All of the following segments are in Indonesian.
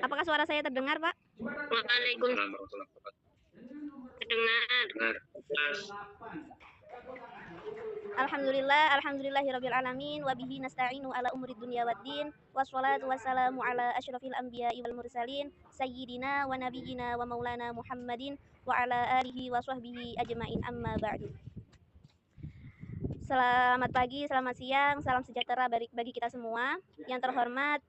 Apakah suara saya terdengar, Pak? Waalaikumsalam warahmatullahi wabarakatuh. Terdengar. Jelas. Alhamdulillahirabbil alamin wa bihi nasta'inu ala umuri dunya waddin wassalatu wassalamu ala asyrafil anbiya'i wal mursalin sayyidina wa nabiyyina wa maulana Muhammadin wa ala alihi wa sahbihi ajmain amma ba'du. Selamat pagi, selamat siang, salam sejahtera bagi kita semua. Yang terhormat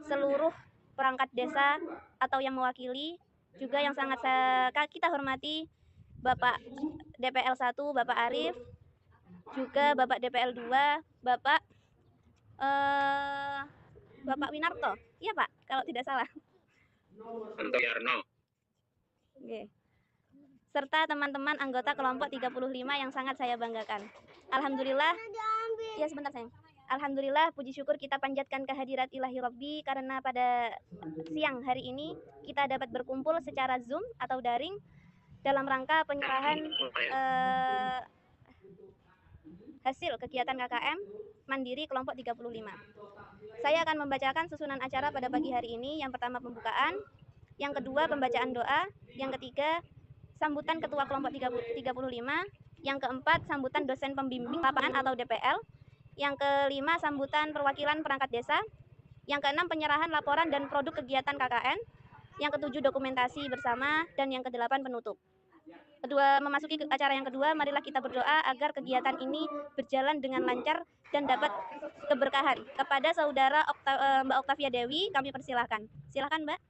seluruh perangkat desa atau yang mewakili, juga yang sangat kita hormati Bapak DPL 1, Bapak Arif, juga Bapak DPL 2, Bapak Winarto. Iya, Pak, kalau tidak salah. Antoyarno. Oke. Serta teman-teman anggota kelompok 35 yang sangat saya banggakan. Alhamdulillah. Ya, sebentar, sayang. Alhamdulillah, puji syukur kita panjatkan kehadirat ilahi Rabbi karena pada siang hari ini kita dapat berkumpul secara Zoom atau daring dalam rangka penyerahan hasil kegiatan KKM Mandiri kelompok 35. Saya akan membacakan susunan acara pada pagi hari ini. Yang pertama pembukaan, yang kedua pembacaan doa, yang ketiga sambutan ketua kelompok 35, yang keempat sambutan dosen pembimbing lapangan atau DPL, yang kelima sambutan perwakilan perangkat desa, yang keenam penyerahan laporan dan produk kegiatan KKN, yang ketujuh dokumentasi bersama, dan yang kedelapan penutup. Memasuki acara yang kedua, marilah kita berdoa agar kegiatan ini berjalan dengan lancar dan dapat keberkahan. Kepada saudara Mbak Oktavia Dewi, kami persilahkan. Silahkan, Mbak.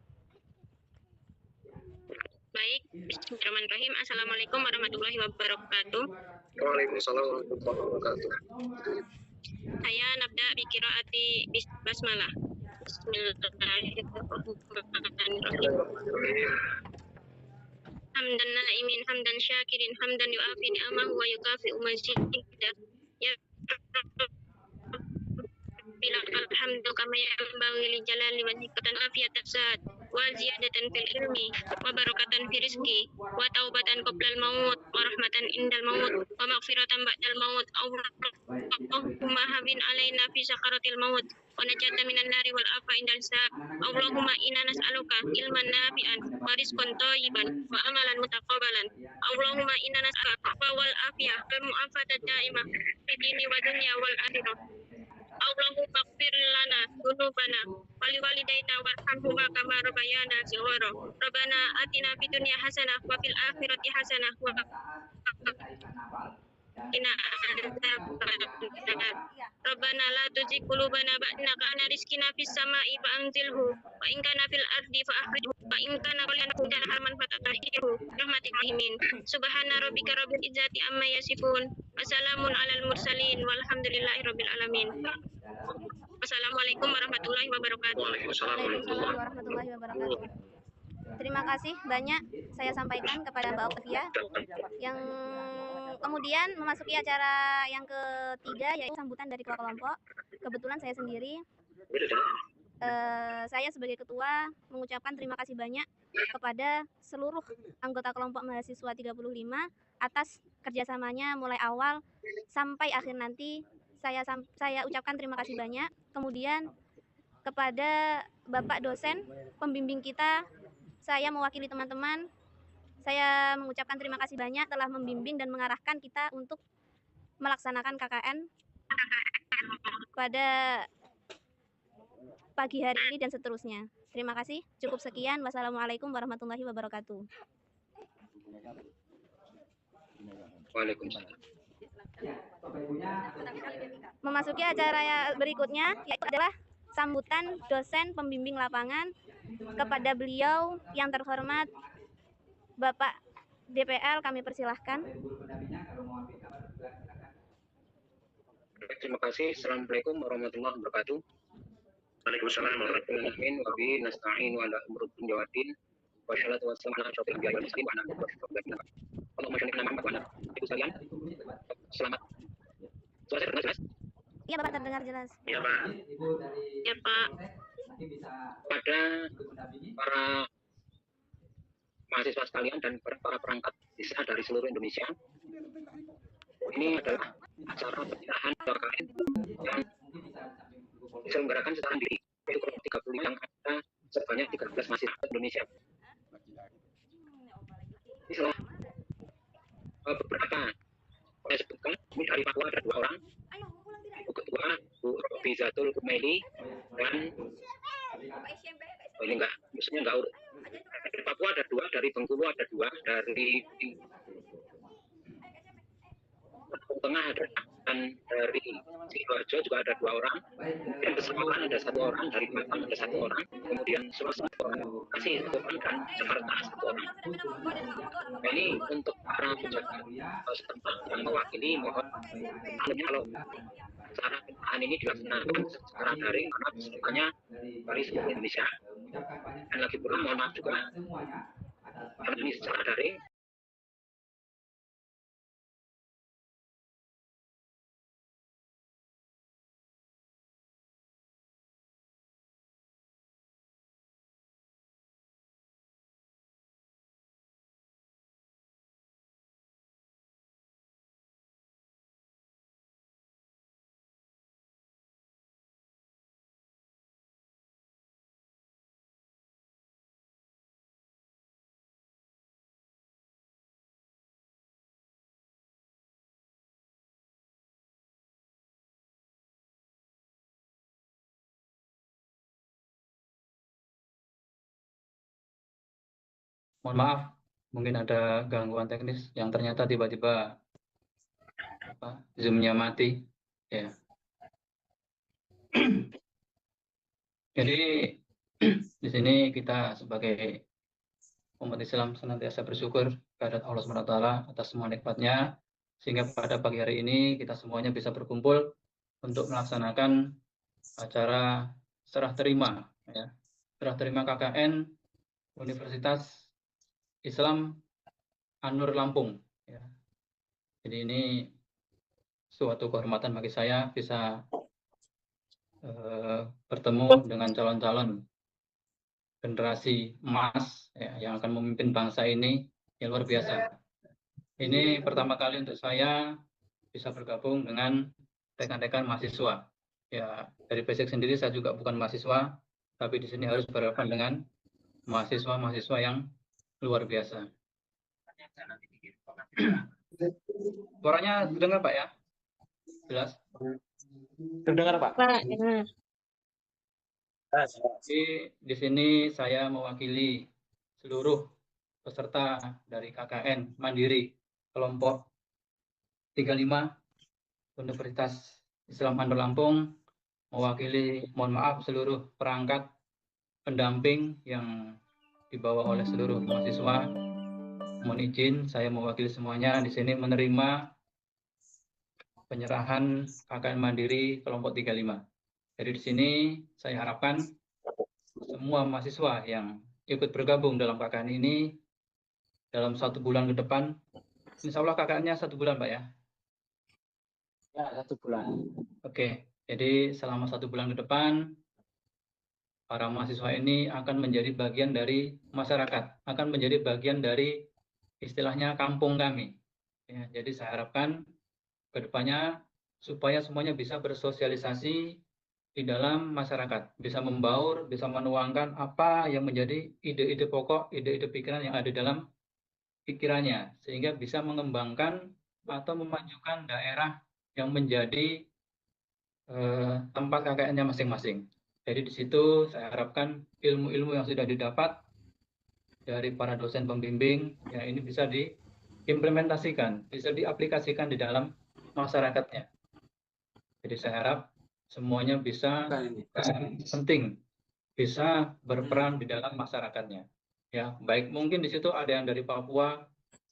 Baik, bismillahirrahmanirrahim. Assalamualaikum warahmatullahi wabarakatuh. Waalaikumsalam warahmatullahi wabarakatuh. Saya nabda bikiraati basmalah. Bismillahirrahmanirrahim. Hamdan na'imin, hamdan syakirin, hamdan yu'afi ni'amahu wa yukafi'u mazidah. Ya alhamdu kama yanbaghi li jalali wajhika afiyatan saat wa ziyadatan fil ilmi wa barakatan fi rizqi wa taubatan qoblal maut wa rahmatan indal maut wa maghfiratan ba'dal maut. Allahumma hawin alaina fi sakaratil maut wa najata minan nari wal afa indal saat. Allahumma inna nas'aluka ilman nafi'an wa rizqan thayyiban wa amalan mutaqabbalan. Allahumma inna nas'aluka wal afiyah wal mu'afatad daimah fi dini wa dunya wal akhirah. Allahumma ighfir lana dzunubana wa liwalidayna warhamhuma kama rabbayana shighara. Rabbana atina fid dunya hasanah wa fil akhirati hasanah wa qina adzabannar. Rabbana la tuzigh qulubana ba'da idh hadaytana rizqna fis sama'i fa anzilhu wa in kana fil ardi fa akhrijhu wa in kana qalilan harman fatahhiru rahmatir rahimin. Subhana rabbika rabbil izzati amma yasifun wa salamun alal mursalin walhamdulillahirabbil alamin. Assalamualaikum warahmatullahi wabarakatuh. Waalaikumsalam warahmatullahi wabarakatuh. Terima kasih banyak saya sampaikan kepada Mbak Oktavia, yang kemudian memasuki acara yang ketiga, yaitu sambutan dari ketua kelompok. Kebetulan saya sendiri, saya sebagai ketua mengucapkan terima kasih banyak kepada seluruh anggota kelompok mahasiswa 35 atas kerjasamanya mulai awal sampai akhir nanti. Saya ucapkan terima kasih banyak. Kemudian kepada Bapak dosen pembimbing kita, saya mewakili teman-teman, saya mengucapkan terima kasih banyak telah membimbing dan mengarahkan kita untuk melaksanakan KKN pada pagi hari ini dan seterusnya. Terima kasih. Cukup sekian. Wassalamualaikum warahmatullahi wabarakatuh. Waalaikumsalam. Memasuki acara berikutnya, yaitu adalah sambutan dosen pembimbing lapangan. Kepada beliau yang terhormat Bapak DPL, kami persilahkan. Terima kasih. Assalamualaikum warahmatullahi wabarakatuh. Waalaikumsalam warahmatullahi wabarakatuh. Wa bihi nasta'inu ala umuri dunya waddin wa salatu wassalamu ala asyrofil anbiya'i wal mursalin wa ala alihi wa sahbihi. Allahumma shalli ala Muhammad wa ala ibu sekalian. Selamat. Suara saya terdengar jelas? Iya, Bapak, terdengar jelas. Iya, Pak. Ya, Pak. Pada para mahasiswa sekalian dan para perangkat desa dari seluruh Indonesia, ini adalah acara penyerahan KKN yang diselenggarakan secara mandiri, yaitu kelompok 35 yang ada sebanyak sebanyak 13 mahasiswa Indonesia. Ini salah beberapa saya sebutkan. Ini dari Papua ada 2 orang. Ibu Ketua Bu Robizatul Kumaili dan ini enggak, maksudnya enggak urut. Dari Papua ada 2, dari Bengkulu ada 2, dari Tengah ada, dan dari Sidoarjo juga ada 2 orang. Kemudian Pesawaran ada 1 orang, dari Batam ada 1 orang, kemudian Sulawesi 1 orang, Aceh 1 orang, dan Jakarta 1 orang. Nah, ini untuk para penjaga setempat yang mewakili, mohon kalau cara pemilihan ini dilaksanakan secara daring karena semuanya dari seluruh Indonesia. Dan lagi pula mohon maaf juga karena ini secara daring. Mohon maaf, mungkin ada gangguan teknis yang ternyata tiba-tiba Zoom-nya mati. Ya. Jadi di sini kita sebagai umat Islam senantiasa bersyukur kepada Allah SWT atas semua nikmatnya, sehingga pada pagi hari ini kita semuanya bisa berkumpul untuk melaksanakan acara serah terima, ya. Serah terima KKN Universitas Islam An-Nur Lampung. Ya. Jadi ini suatu kehormatan bagi saya bisa bertemu dengan calon-calon generasi emas ya, yang akan memimpin bangsa ini yang luar biasa. Ini pertama kali untuk saya bisa bergabung dengan rekan-rekan mahasiswa. Ya, dari basic sendiri saya juga bukan mahasiswa, tapi di sini harus berhadapan dengan mahasiswa-mahasiswa yang luar biasa. Suaranya terdengar Pak ya? Jelas? Terdengar Pak? Pak, dengar. Jadi di sini saya mewakili seluruh peserta dari KKN Mandiri kelompok 35 Universitas Islam An-Nur Lampung, mewakili, mohon maaf, seluruh perangkat pendamping yang dibawa oleh seluruh mahasiswa. Mohon izin, saya mewakili semuanya di sini menerima penyerahan KKN Mandiri kelompok 35. Jadi di sini saya harapkan semua mahasiswa yang ikut bergabung dalam KKN ini dalam 1 bulan ke depan, insya Allah KKN-nya 1 bulan Pak ya? Ya, 1 bulan. Oke, jadi selama 1 bulan ke depan, para mahasiswa ini akan menjadi bagian dari masyarakat, akan menjadi bagian dari istilahnya kampung kami. Ya, jadi saya harapkan ke depannya supaya semuanya bisa bersosialisasi di dalam masyarakat, bisa membaur, bisa menuangkan apa yang menjadi ide-ide pokok, ide-ide pikiran yang ada dalam pikirannya, sehingga bisa mengembangkan atau memajukan daerah yang menjadi tempat KKN-nya masing-masing. Jadi di situ saya harapkan ilmu-ilmu yang sudah didapat dari para dosen pembimbing, ya ini bisa diimplementasikan, bisa diaplikasikan di dalam masyarakatnya. Jadi saya harap semuanya bisa penting, bisa berperan di dalam masyarakatnya. Ya, baik mungkin di situ ada yang dari Papua,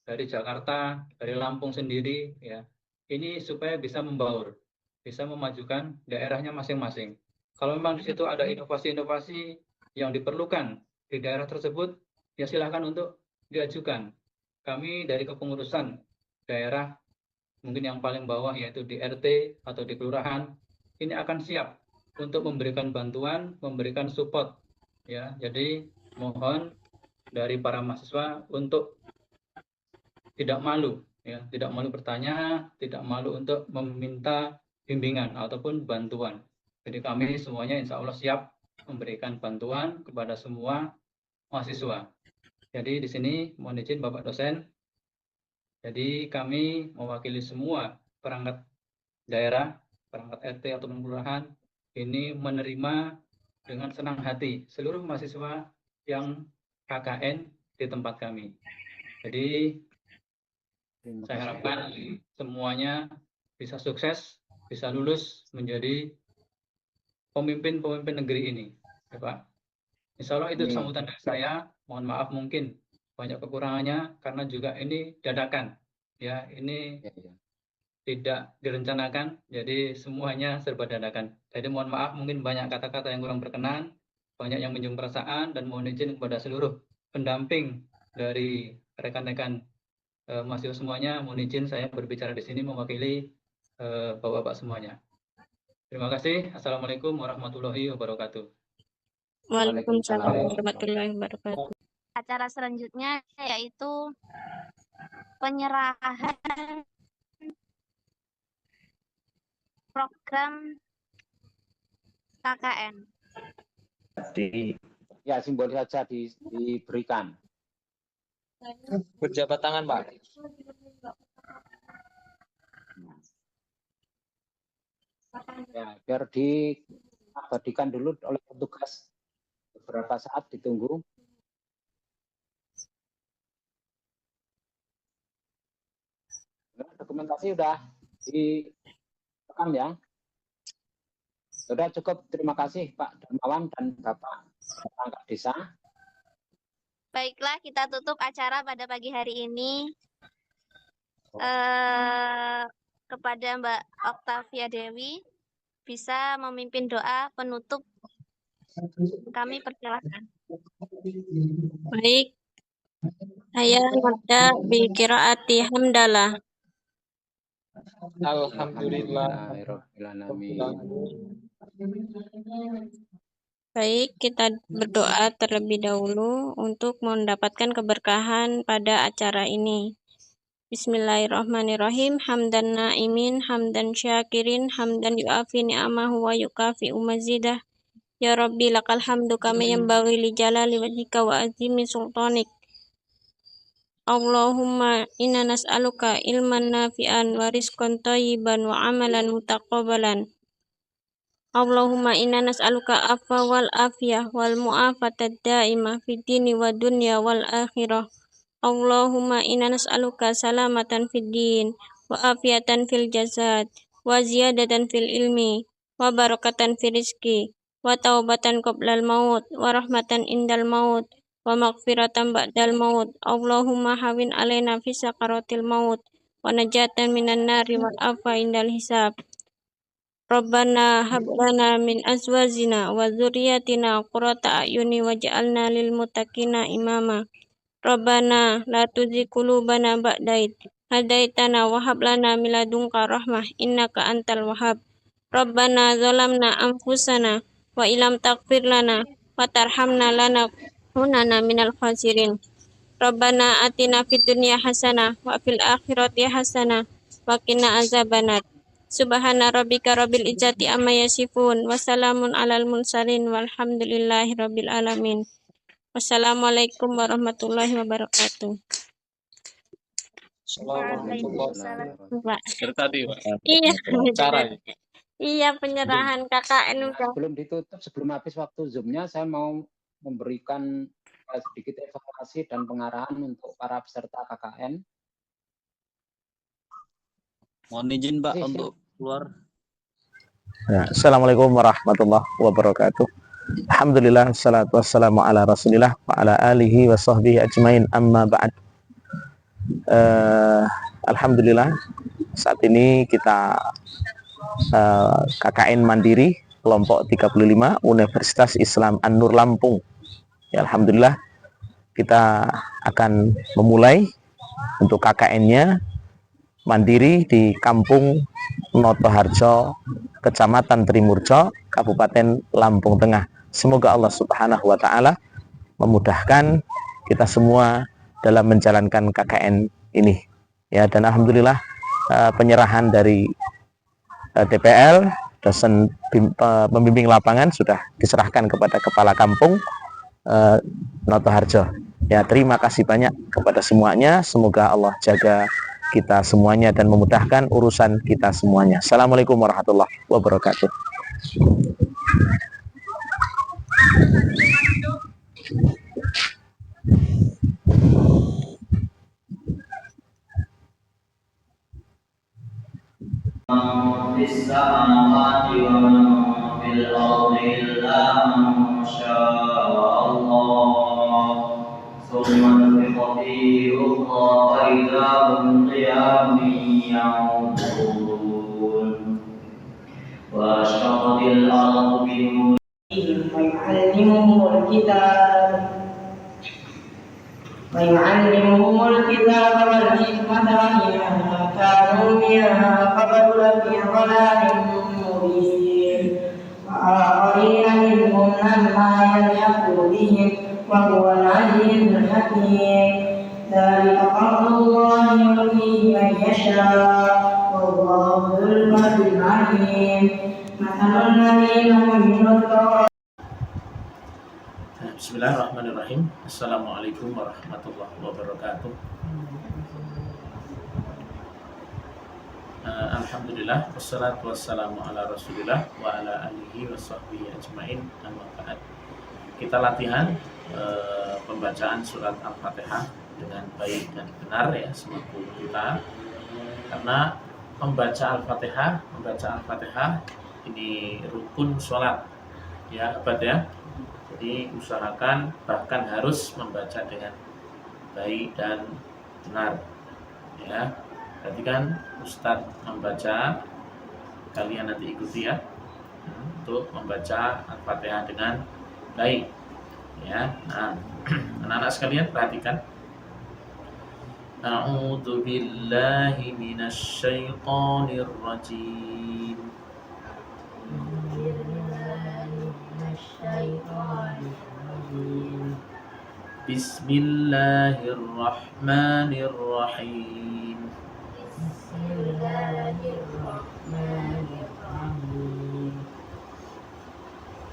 dari Jakarta, dari Lampung sendiri, ya. Ini supaya bisa membaur, bisa memajukan daerahnya masing-masing. Kalau memang di situ ada inovasi-inovasi yang diperlukan di daerah tersebut, ya silakan untuk diajukan. Kami dari kepengurusan daerah, mungkin yang paling bawah yaitu di RT atau di kelurahan, ini akan siap untuk memberikan bantuan, memberikan support. Ya, jadi mohon dari para mahasiswa untuk tidak malu, ya, tidak malu bertanya, tidak malu untuk meminta bimbingan ataupun bantuan. Jadi kami semuanya insya Allah siap memberikan bantuan kepada semua mahasiswa. Jadi di sini mohon izin Bapak dosen, jadi kami mewakili semua perangkat daerah, perangkat RT atau kelurahan ini menerima dengan senang hati seluruh mahasiswa yang KKN di tempat kami. Jadi saya harapkan semuanya bisa sukses, bisa lulus menjadi pemimpin-pemimpin negeri ini, ya Pak. Insya Allah itu sambutan dari saya. Mohon maaf mungkin banyak kekurangannya karena juga ini dadakan, ya ini tidak direncanakan, jadi semuanya serba dadakan. Jadi mohon maaf mungkin banyak kata-kata yang kurang berkenan, banyak yang menyinggung perasaan, dan mohon izin kepada seluruh pendamping dari rekan-rekan mahasiswa semuanya, mohon izin saya berbicara di sini mewakili bapak-bapak semuanya. Terima kasih. Assalamualaikum warahmatullahi wabarakatuh. Waalaikumsalam warahmatullahi wabarakatuh. Acara selanjutnya yaitu penyerahan program KKN. Ya, simbolis saja diberikan. Berjabat tangan, Pak. Ya, biar diabadikan dulu oleh petugas beberapa saat, ditunggu. Dokumentasi sudah direkam ya. Sudah cukup. Terima kasih Pak Darmawan dan Bapak perangkat desa. Baiklah, kita tutup acara pada pagi hari ini. Kepada Mbak Oktavia Dewi, bisa memimpin doa penutup. Kami persilahkan. Baik, saya nabda bi qiraati hamdalah. Alhamdulillah. Baik, kita berdoa terlebih dahulu untuk mendapatkan keberkahan pada acara ini. Bismillahirrahmanirrahim. Hamdan na'imin, hamdan syakirin, hamdan yu'afi ni'amahu wa yukafi mazidah. Ya Rabbi lakal hamdu kama yanbaghi li jalali wajhika wa azimi sultanik. Allahumma inna nas'aluka ilman nafi'an wa rizqan thayyiban wa amalan mutaqabbalan. Allahumma inna nas'aluka afwa wal afiyah wal mu'afatad da'imah fid dini wa dunya wal akhirah. Allahumma inna nas'aluka salamatan fid din wa afiyatan fil jasad wa ziyadatan fil ilmi wa barakatan fil rizki wa taubatan qoblal maut wa rahmatan indal maut wa maghfiratan ba'dal maut. Allahumma hawin alaina fi sakaratil maut wa najatan minan nari wal afa indal hisab. Rabbana hab lana min azwajina wa dzurriyyatina qurrata a'yuni waj'alna lil muttaqina imama. Rabbana la tuzigh qulubana ba'da idh hadaitana wa hab lana min ladunka rahmah innaka antal wahhab. Rabbana zalamna anfusana wa illam taghfir lana wa tarhamna lanakunanna minal khasirin. Rabbana atina fid dunya hasanah wa fil akhirati hasanah wa qina azabannar. Subhana rabbika rabbil izzati amma yasifun wa salamun alal mursalin walhamdulillahi rabbil alamin. Wassalamualaikum warahmatullahi wabarakatuh. Assalamualaikum. Pak. Dari tadi, Pak. Iya, Cara. iya penyerahan KKN udah. Sebelum ditutup, sebelum habis waktu Zoom-nya, saya mau memberikan sedikit evaluasi dan pengarahan untuk para peserta KKN. Mohon izin Pak untuk keluar. Ya, Assalamualaikum warahmatullahi wabarakatuh. Alhamdulillah, salatu wassalamu ala rasulillah wa ala alihi wa sahbihi ajmain, amma ba'd. Alhamdulillah, saat ini kita KKN Mandiri kelompok 35 Universitas Islam An-Nur Lampung. Ya, Alhamdulillah, kita akan memulai untuk KKN-nya Mandiri di Kampung Notoharjo, Kecamatan Trimurjo, Kabupaten Lampung Tengah. Semoga Allah Subhanahu wa Ta'ala memudahkan kita semua dalam menjalankan KKN ini. Ya, dan alhamdulillah penyerahan dari DPL dosen pembimbing lapangan sudah diserahkan kepada kepala kampung Noto Harjo. Ya, terima kasih banyak kepada semuanya. Semoga Allah jaga kita semuanya dan memudahkan urusan kita semuanya. Assalamualaikum warahmatullahi wabarakatuh. في السماوات ومن في الأرض إلا من شاء الله ثم نفخ فيه أخرى فإذا هم قيام ينظرون وأشرقت الأرض بنور ويعلمهم الكتاب والحكمة وإن كانوا من قبل لفي ضلال مبين وآخرين منهم لما يلحقوا بهم وهو العزيز الحكيم ذلك فضل الله يؤتيه من يشاء والله ذو الفضل العظيم مثل الذين حملوا التوراة. Bismillahirrahmanirrahim. Assalamualaikum warahmatullahi wabarakatuh. Alhamdulillah, wassalatu wassalamu ala rasulillah wa ala alihi wa sahbihi ajmain, amma ba'd. Kita latihan pembacaan surat Al-Fatihah dengan baik dan benar ya, semua guru kita. Karena membaca Al-Fatihah ini rukun sholat ya, abad ya. Jadi usahakan bahkan harus membaca dengan baik dan benar ya. Berarti kan Ustadz membaca, kalian nanti ikuti ya untuk membaca Al-Fatihah dengan baik ya. Nah, anak-anak sekalian perhatikan. A'udzu billahi minasy syaithanir rajim. Bismillahirrahmanirrahim.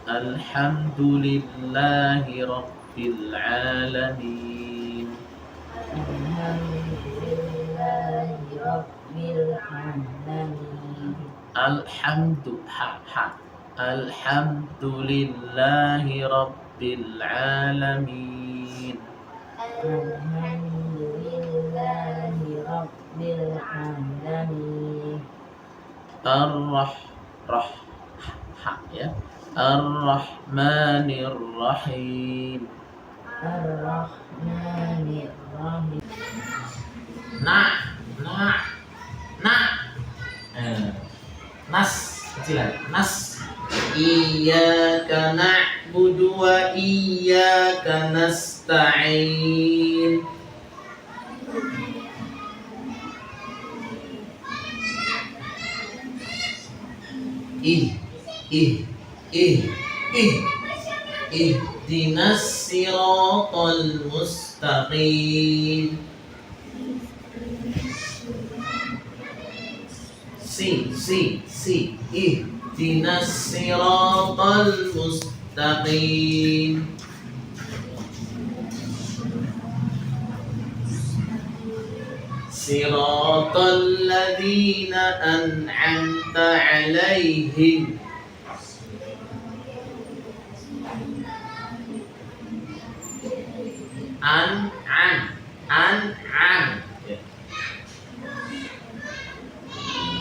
Alhamdulillahi rabbil alamin. Alhamdulillahi rabbil alamin. Ar-Rahmanir-Rahim. Nas kecilan. Nas. Iyyaka na'budu wa iyyaka nasta'in. Ihdinas siratal mustaqim. Ihdinas siratal mustaqim. Siratal ladzina an'amta 'alaihim. An'am.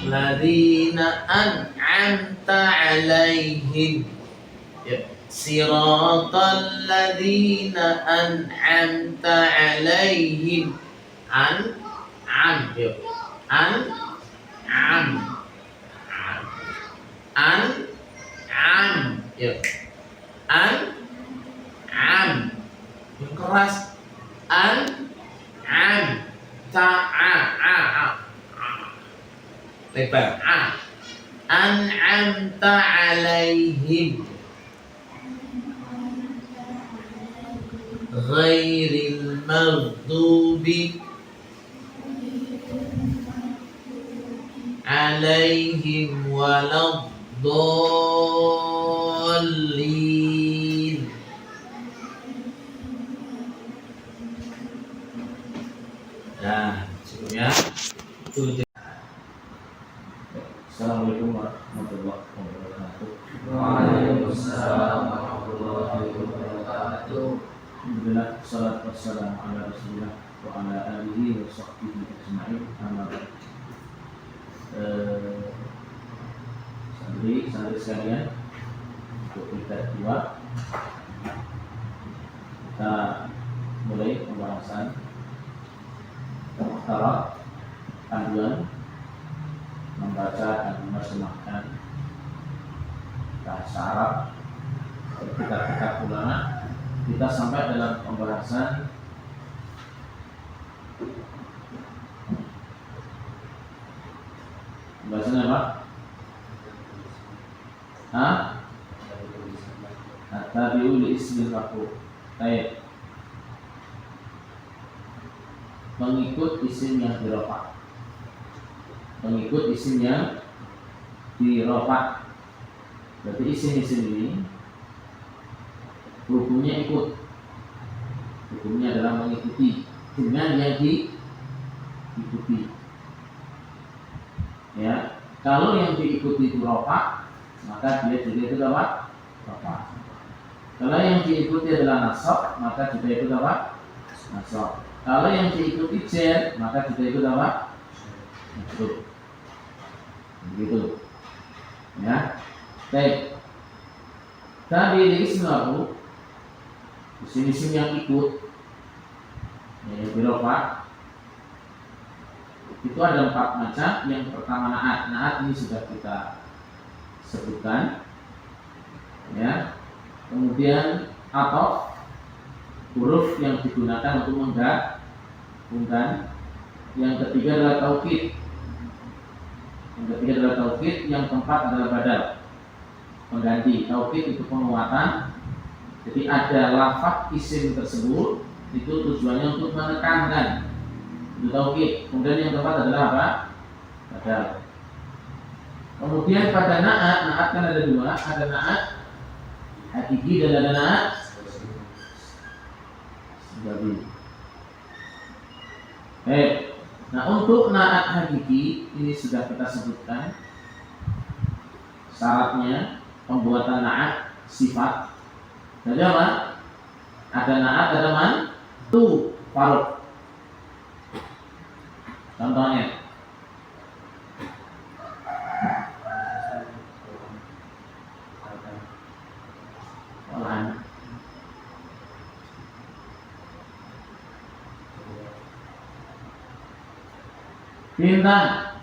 Ladzina an'amta 'alaihim. Siratal ladzina an'amta 'alaihim. An'am. Yang keras. An'am. Lebar. An'amta 'alaihim. Ghairil maghdubi 'alaihim waladdallin. Dolin. Nah, sebelumnya itu. Assalamualaikum warahmatullahi wabarakatuh. Waalaikumsalam warahmatullahi wabarakatuh. Alhamdulillah, salatu wassalamu ala Rasulillah wa ala alihi wa sahbihi ajma'in. Amma ba'd. Santri sekalian, untuk kita dua kita mulai pembahasan muhtarak panduan membaca dan menerjemahkan bahasa Arab kitab-kitab ulama. Kita sampai dalam pembahasan apa? At-tabi'u li ismil maf'ul. Baik. Mengikut isim yang dirofa. Mengikut isim yang dirofa. Berarti isim-isim ini hukumnya ikut. Hukumnya adalah mengikuti dengan yang diikuti. Ya, kalau yang diikuti itu rofa, maka dia juga itu apa? Rofa. Kalau yang diikuti adalah nasab, maka juga itu apa? Nasab. Kalau yang diikuti jar, maka juga itu apa? Nasab. Begitu. Ya. Baik. Tapi ismu isim-isim yang ikut, yang dirofa, itu ada 4 macam. Yang pertama naat. Naat ini sudah kita sebutkan, ya. Kemudian atau huruf yang digunakan untuk menggabungkan. Yang ketiga adalah taukid. Yang keempat adalah badal, pengganti. Taukid itu penguatan. Jadi ada lafaz isim tersebut itu tujuannya untuk menekankan, itu taukid. Kemudian yang keempat adalah apa? Badal. Kemudian pada naat kan ada 2, ada naat hakiki dan ada naat sababi. Nah, untuk naat hakiki ini sudah kita sebutkan syaratnya pembuatan naat sifat. Jadi apa? Ada naat, ada mantu faruk. Contohnya olahan. Bintang.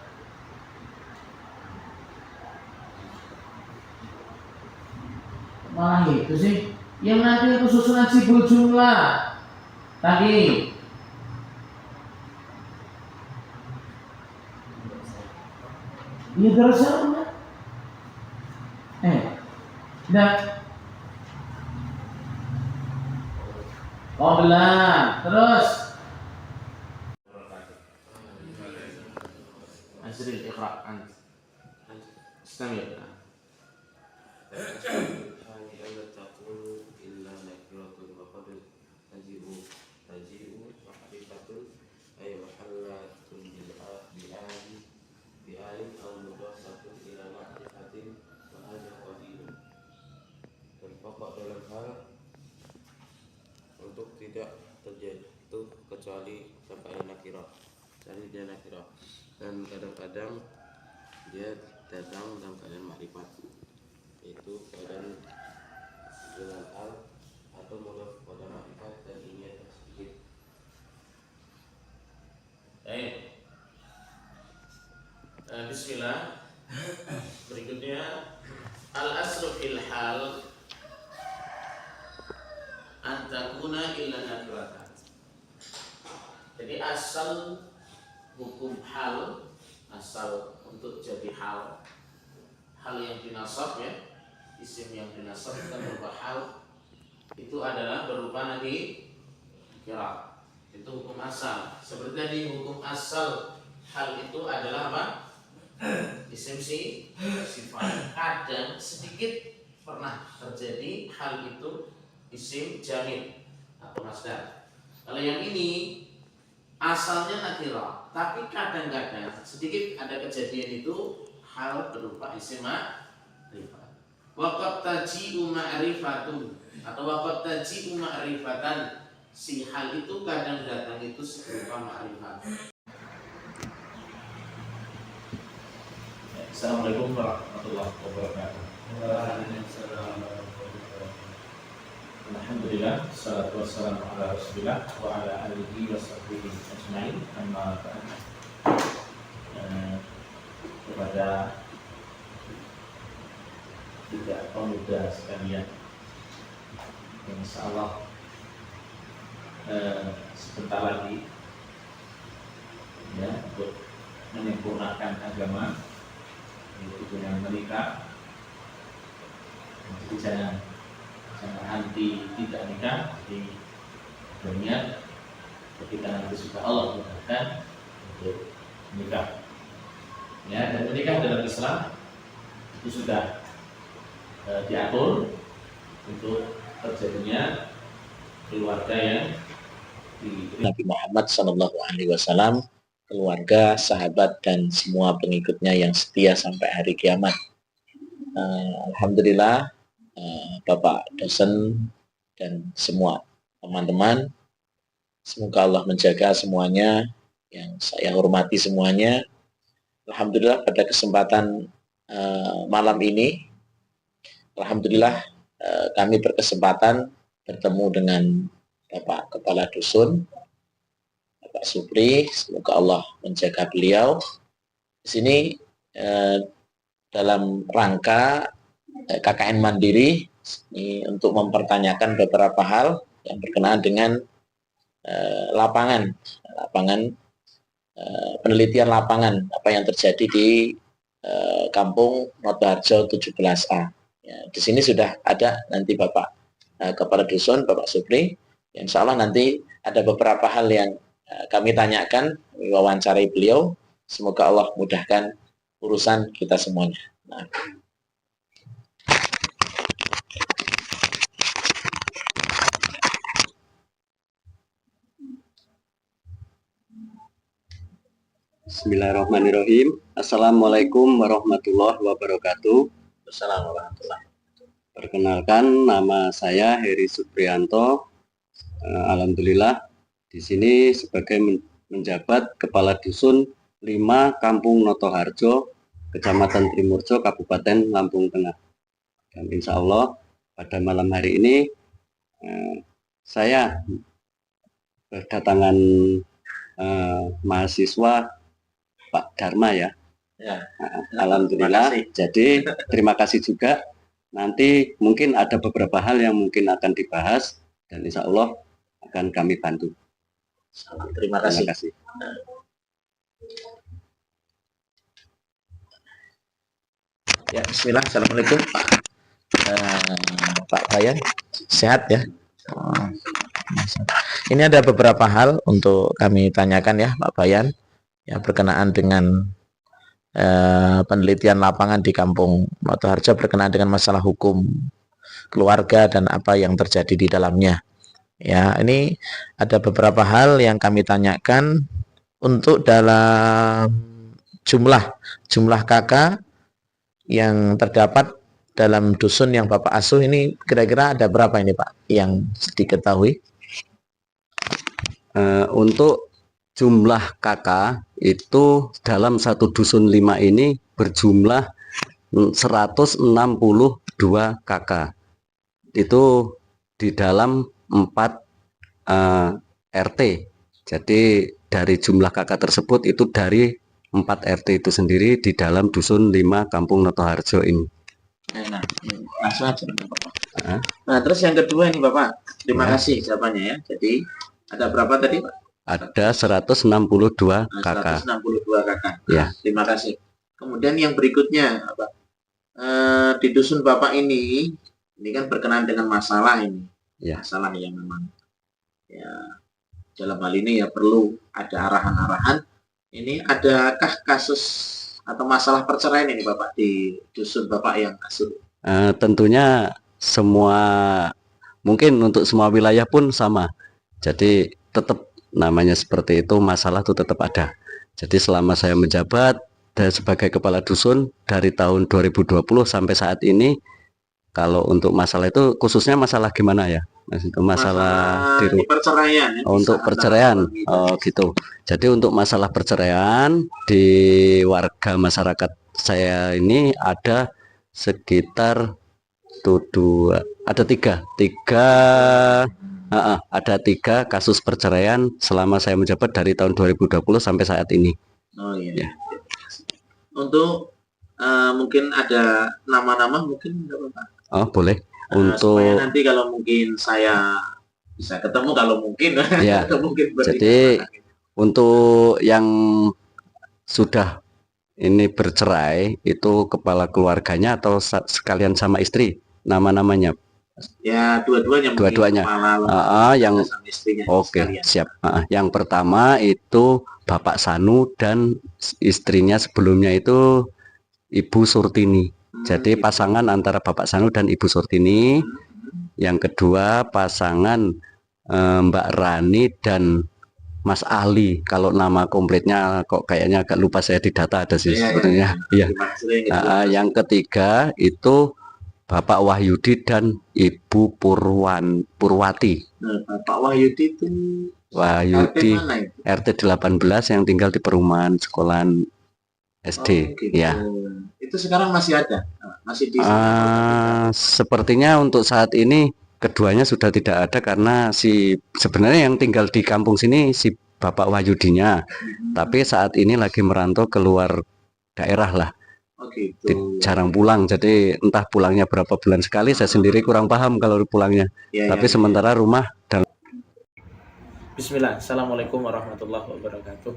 Malah itu sih yang nanti itu susunan sibul jumlah tadi. Iya terus enggak? Enggak. Qabla, terus Azril iqra' an. Istamir. Untuk tidak terjatuh kecuali sampai ada nakirah. Jadi dia nakirah. Dan kadang-kadang dia datang dalam keadaan makrifat, yaitu keadaan dengan al atau mudhaf pada makrifat dan ini ada sedikit. Bismillah. Berikutnya al-aslu fil hal antakuna illa nakiratan. Jadi asal hukum hal, asal untuk jadi hal yang dinasab, ya, isim yang dinasab kan berupa hal, itu adalah berupa nakirah. Itu hukum asal. Seperti tadi hukum asal hal itu adalah apa? Isim sifat. Kadang sedikit pernah terjadi hal itu isim jamid atau masdar. Kalau yang ini asalnya nakirah, tapi kadang-kadang sedikit ada kejadian itu hal berupa isim ma'rifat. Waqad taji'u ma'rifatun atau waqad taji'u ma'rifatan. Si hal itu kadang datang itu berupa ma'rifat. Assalamualaikum warahmatullahi wabarakatuh. Alhamdulillah, salatu wassalamu ala rasulillah wa ala alihi wa sahbihi ajma'in. Amma ba'd. Kepada tiga pemuda sekalian, insyaallah sebentar lagi ya untuk menyempurnakan agama yaitu dengan menikah. Jadi jangan anti tidak nikah di dunia, ketika nanti sudah Allah mudahkan untuk menikah. Ya, dan menikah dalam Islam itu sudah diatur untuk terjadinya keluarga yang Nabi Muhammad SAW, keluarga, sahabat, dan semua pengikutnya yang setia sampai hari kiamat. Alhamdulillah, Bapak dosen dan semua teman-teman, semoga Allah menjaga semuanya, yang saya hormati semuanya. Alhamdulillah pada kesempatan malam ini, alhamdulillah kami berkesempatan bertemu dengan Bapak Kepala Dusun, Bapak Supri. Semoga Allah menjaga beliau. Di sini dalam rangka KKN Mandiri ini untuk mempertanyakan beberapa hal yang berkenaan dengan lapangan penelitian lapangan apa yang terjadi di Kampung Notoharjo 17A. Ya, di sini sudah ada nanti Bapak Kepala Dusun, Bapak Supri. Insya Allah nanti ada beberapa hal yang kami tanyakan, wawancarai beliau. Semoga Allah mudahkan urusan kita semuanya. Nah. Bismillahirrahmanirrahim. Assalamualaikum warahmatullahi wabarakatuh. Assalamualaikum warahmatullahi wabarakatuh. Perkenalkan, nama saya Heri Supriyanto. Alhamdulillah di sini sebagai menjabat Kepala Dusun 5 Kampung Notoharjo, Kecamatan Trimurjo, Kabupaten Lampung Tengah. Dan insya Allah pada malam hari ini saya berdatangan mahasiswa Pak Dharma ya. Alhamdulillah. Jadi terima kasih juga. Nanti mungkin ada beberapa hal yang mungkin akan dibahas dan insya Allah akan kami bantu. Terima kasih. Ya, bismillah. Assalamualaikum Pak Bayan. Sehat ya? Ini ada beberapa hal untuk kami tanyakan ya Pak Bayan, yang berkenaan dengan penelitian lapangan di Kampung Notoharjo berkenaan dengan masalah hukum keluarga dan apa yang terjadi di dalamnya. Ya, ini ada beberapa hal yang kami tanyakan untuk dalam jumlah kakak yang terdapat dalam dusun yang Bapak asuh ini, kira-kira ada berapa ini Pak yang diketahui? Untuk jumlah kakak itu dalam satu dusun 5 ini berjumlah 162 kakak. Itu di dalam 4 RT. Jadi dari jumlah kakak tersebut itu dari 4 RT itu sendiri di dalam dusun 5 Kampung Notoharjo ini. Nah, langsung aja Bapak. Nah, terus yang kedua ini Bapak, terima kasih jawabannya ya. Jadi ada berapa tadi Pak? Ada 162 kakak. 162 kakak. Ya. Terima kasih. Kemudian yang berikutnya Pak, di dusun Bapak ini kan berkenaan dengan masalah ini. Ya. Masalah yang memang ya dalam hal ini ya perlu ada arahan-arahan. Ini adakah kasus atau masalah perceraian ini Bapak di dusun Bapak yang asuh? Tentunya semua, mungkin untuk semua wilayah pun sama. Jadi tetap namanya seperti itu, masalah itu tetap ada. Jadi selama saya menjabat dan sebagai kepala dusun dari tahun 2020 sampai saat ini, kalau untuk masalah itu khususnya masalah gimana ya? Masalah di perceraian ya, untuk perceraian, oh gitu. Jadi untuk masalah perceraian di warga masyarakat saya ini ada sekitar ada tiga kasus perceraian selama saya menjabat dari tahun 2020 sampai saat ini. Oh iya. Ya. Untuk mungkin ada nama-nama mungkin Pak? Oh boleh. Supaya nanti kalau mungkin saya bisa ketemu, kalau mungkin ya. mungkin jadi untuk yang sudah ini bercerai itu kepala keluarganya atau sekalian sama istri, nama-namanya? Ya dua-duanya. Yang oke, siap. Yang pertama itu Bapak Sanu dan istrinya sebelumnya itu Ibu Surtini. Jadi pasangan antara Bapak Sanu dan Ibu Surtini. Yang kedua pasangan Mbak Rani dan Mas Ali. Kalau nama komplitnya kok kayaknya agak lupa saya di data ada sih sebenarnya. Iya. Yang ketiga itu Bapak Wahyudi dan Ibu Purwati. Bapak Wahyudi itu RT 18 yang tinggal di perumahan sekolahan SD. Gitu. Ya. Itu sekarang masih ada? Masih di sepertinya untuk saat ini keduanya sudah tidak ada karena sebenarnya yang tinggal di kampung sini si Bapak Wahyudinya, tapi saat ini lagi merantau keluar daerah lah. Gitu. Jarang pulang, jadi entah pulangnya berapa bulan sekali, saya sendiri kurang paham kalau pulangnya. Tapi sementara rumah dan Bismillah, Assalamualaikum warahmatullahi wabarakatuh.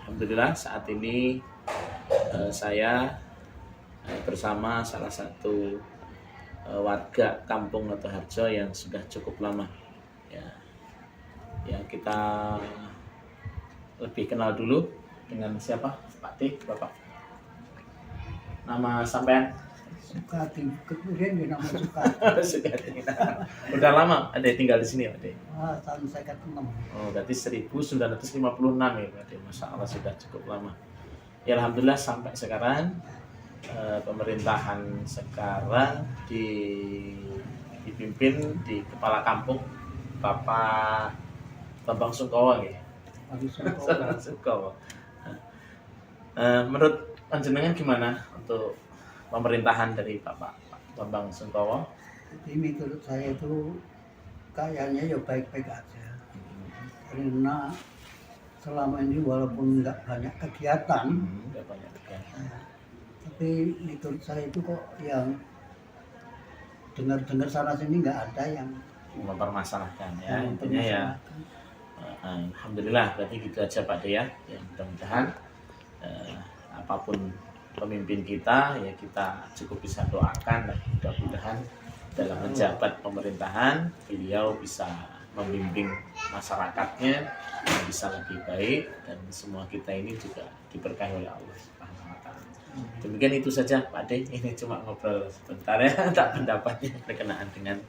Alhamdulillah saat ini saya bersama salah satu warga kampung Notoharjo yang sudah cukup lama. Ya kita lebih kenal dulu dengan siapa? Pak T, Bapak. Nama sampean? Sukati, kemudian dia nama Sukati. Sukati. Udah lama ada tinggal di sini, Pak D? Tahun 96. Oh, berarti 1956 ya, berarti. Masya Allah sudah cukup lama. Ya Alhamdulillah sampai sekarang pemerintahan sekarang dipimpin di kepala kampung Bapak Bambang Sungkowo ya. Sungkowo. Menurut panjenengan gimana untuk pemerintahan dari Bapak Bambang Sungkowo? Jadi menurut saya itu kayaknya ya baik-baik aja. Karena selama ini walaupun nggak banyak kegiatan, tapi menurut saya itu kok yang dengar-dengar sana sini nggak ada yang mempermasalahkan ya. Intinya ya Alhamdulillah berarti gitu aja Pak De ya. Mudah-mudahan apapun pemimpin kita ya kita cukup bisa doakan dan mudah-mudahan dalam menjabat pemerintahan beliau bisa membimbing masyarakatnya yang bisa lebih baik dan semua kita ini juga diberkahi oleh Allah Subhanahu wa taala. Demikian itu saja Pak De, ini cuma ngobrol sebentar ya, tak pendapatnya berkenaan dengan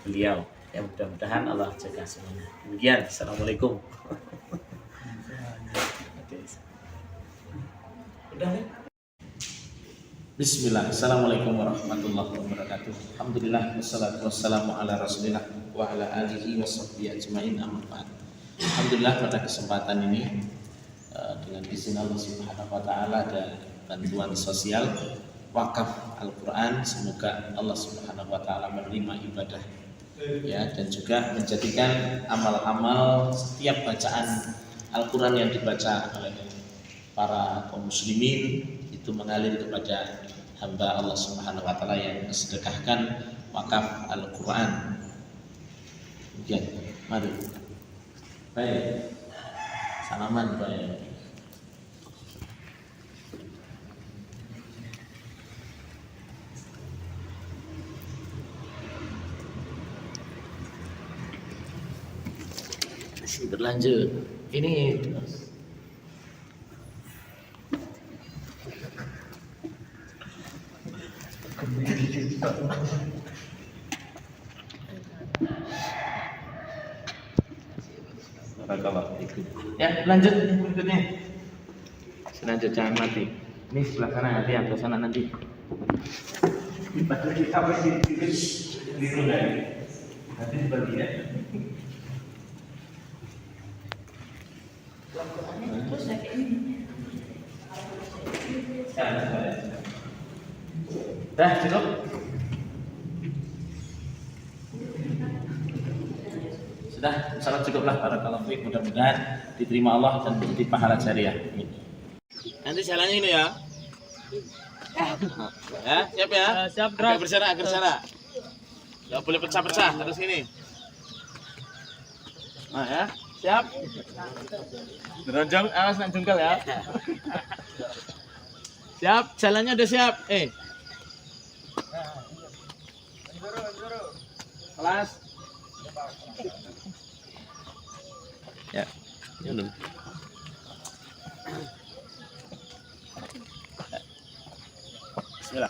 beliau. Ya mudah-mudahan Allah jaga semuanya. Demikian, Assalamualaikum. Bismillah, Assalamualaikum warahmatullahi wabarakatuh. Alhamdulillah, wassalatu wassalamu ala rasulillah wa ala alihi wa sahbihi ajma'in amma ba'd. Alhamdulillah pada kesempatan ini dengan izin Allah Subhanahu wa taala dan bantuan sosial wakaf Al-Qur'an, semoga Allah Subhanahu wa taala menerima ibadah ya dan juga menjadikan amal-amal setiap bacaan Al-Qur'an yang dibaca oleh para kaum muslimin itu mengalir kepada hamba Allah Subhanahu wa taala yang mensedekahkan wakaf Al-Qur'an. Demikian. Mari. Baik. Salaman baik. Masih berlanjut. Ini Ya, lanjut berikutnya. Lanjut, jangan mati. Ini sebelah sana nanti, yang ke sana nanti. Kita pasti di tunda ini. Nanti dibagi ya. Dah, cukup. Sudah, salat cukuplah. Barakallahu fiik. Mudah-mudahan diterima Allah dan menjadi pahala jariah. Nanti jalannya ini ya. Ya, siap ya? Siap, agak bersara. Gak boleh pecah-pecah, terus gini. Nah ya, siap. Beronjong, awas nak jungkel ya. Siap, jalannya udah siap. Kelas. Ya, ini. Bismillah.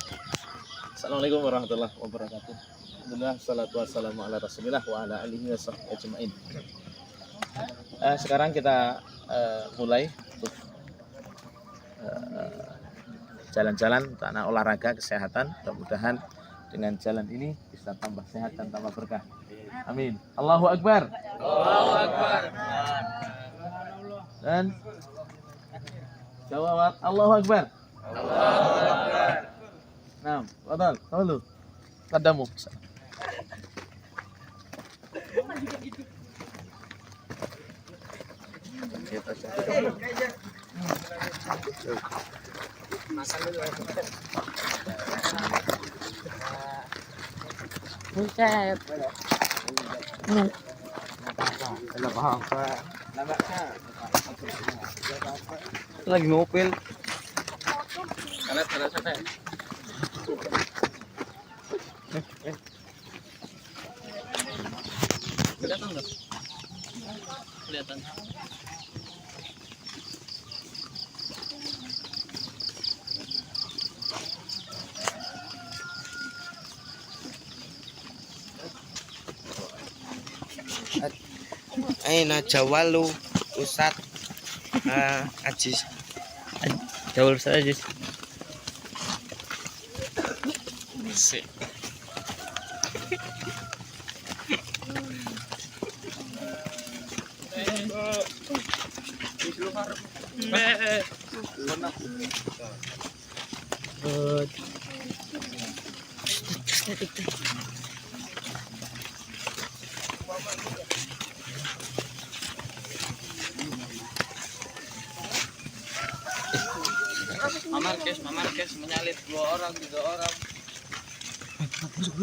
Assalamualaikum warahmatullahi wabarakatuh. Alhamdulillah, salatu wassalamu ala rasulillah wa ala alihi wa sahbihi ajma'in. Sekarang kita mulai untuk jalan-jalan untuk anak olahraga kesehatan. Mudah-mudahan dengan jalan ini bisa tambah sehat dan tambah berkah. Amin. Allahu Akbar. Allahu Akbar. Dan jawab Allahu Akbar. Allahu Akbar. Nah, tafadhal. Qaddamu. Buset. Lagi ngopil. Kelihatan nggak? Kelihatan. Aina jawalu Ustad Ajis. Jawal Ustad Ajis. Sik. Mamarkes menyalip 2 orang, 3 orang. Busuk.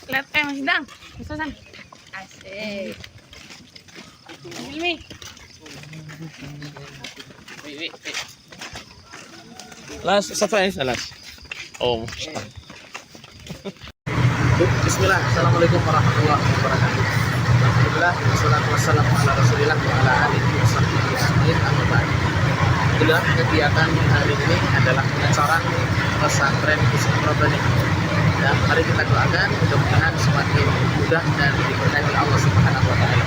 Lihat Mas Dang. Pesan. Asik. Ini. Wih. Las, Safa Las. Oh. Bismillah. Assalamualaikum warahmatullahi wabarakatuh. Alhamdulillah, wassalatu wassalamu ala rasulillah wa ala alihi wa sahbihi ajma'in. Amma ba'd. Alhamdulillah, kegiatan hari ini adalah pengecoran pesantren Hizbut Rabbani. Dan mari kita doakan mudah-mudahan semakin mudah dan diberkahi Allah Subhanahu wa taala.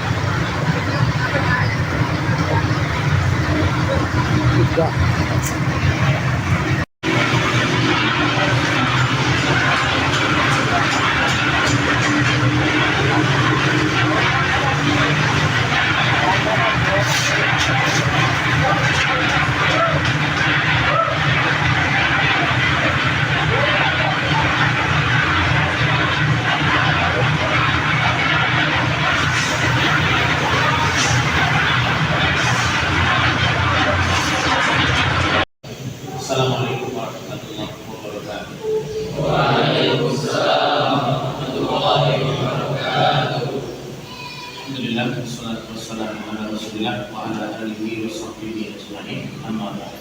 Assalamualaikum warahmatullahi wabarakatuh. Waalaikumsalam warahmatullahi wabarakatuh. Alhamdulillah, wassalatu wassalamu ala rasulillah wa ala alihi wa sahbihi ajma'in. Amma ba'd.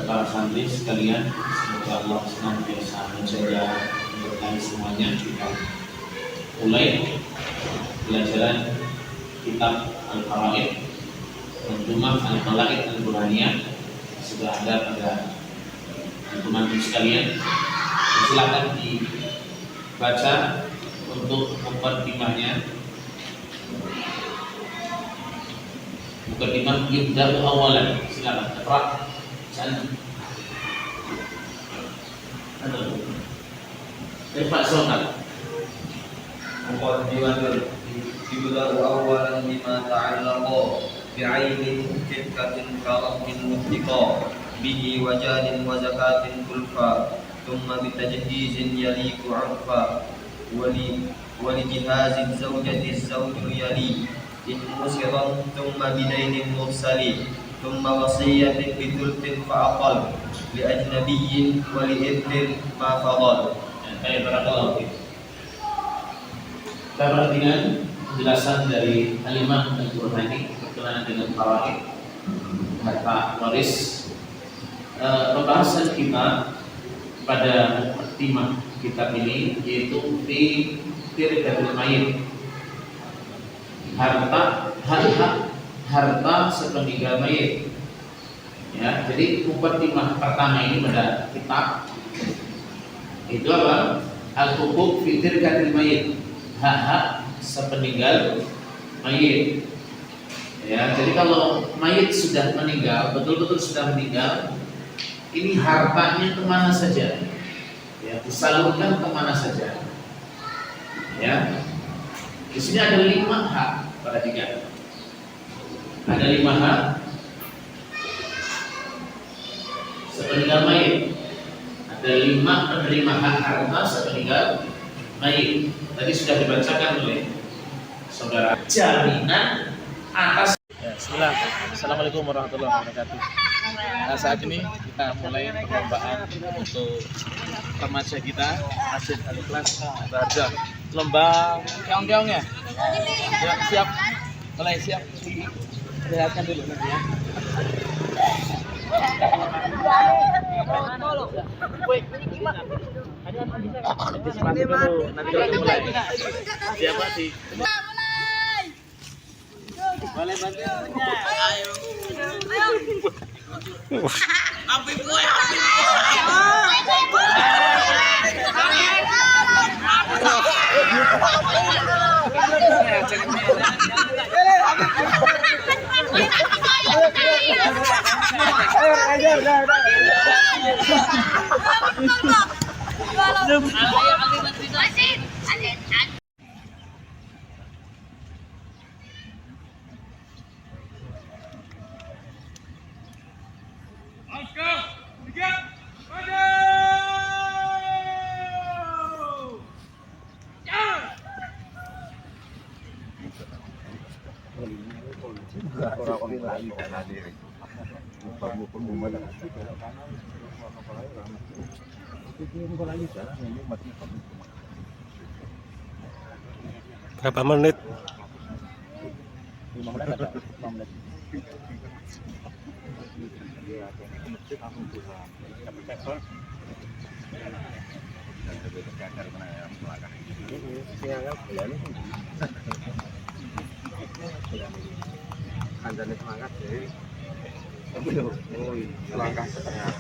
Para santri sekalian, semoga Allah senantiasa menjaga berkahi semuanya. Kita mulai pelajaran kitab Al-Faraid Rumah Al-Falaid Al-Burhaniyah sudah ada pada teman-teman sekalian. Silakan dibaca untuk mukadimahnya. Mukadimah yubda'u awalan. Silakan Iqra. Pak Sokat. Mukadimah yubda'u awalan bima ta'allaqa bi'ainin fitkatin karamin mutliqa bihi wajadin wa zakatin kulfa thumma bitajhizin yaliku urfa wali jihazin zawjati zawju yali in musiran thumma bidainin mursali thumma wasiyatin bitultin fa'aqal li ajnabiyyin wa li ibnin ma fadal. Baik, barakallahu fiik. Kita perhatikan penjelasan dari Al-Imam Al-Burhani berkenaan dengan faraid, harta waris. Pembahasan kita pada mukadimah kitab ini yaitu fi tirkatul mayit, harta sepeninggal mayit. Ya, jadi mukadimah pertama ini pada kitab itu apa? Al-huquq fi tirkatul mayit, hak-hak sepeninggal mayit. Ya, jadi kalau mayit sudah meninggal, betul-betul sudah meninggal, ini hartanya kemana saja? Ya, disalurkan kemana saja? Ya, di sini ada 5 hak, perhatikan. Ada 5 hak sepeninggal mayit. Ada 5 penerima hak harta sepeninggal mayit. Tadi sudah dibacakan oleh saudara. Jaminan atas. Ya, bismillah. Assalamualaikum warahmatullahi wabarakatuh. Nah, saat ini kita mulai perlombaan untuk remaja kita Masjid Al-Ikhlas Harjo. Lomba keong-keong ya. Ya, siap. Mulai siap. Lihatkan dulu nanti ya. Antisipasi dulu, nanti kalau mulai. Siapa sih? Boleh bantunya. Ayo. Api gue. Berapa menit? 5 menit ada. 5 menit. Kanjane semangat jadi. Langkah setengah.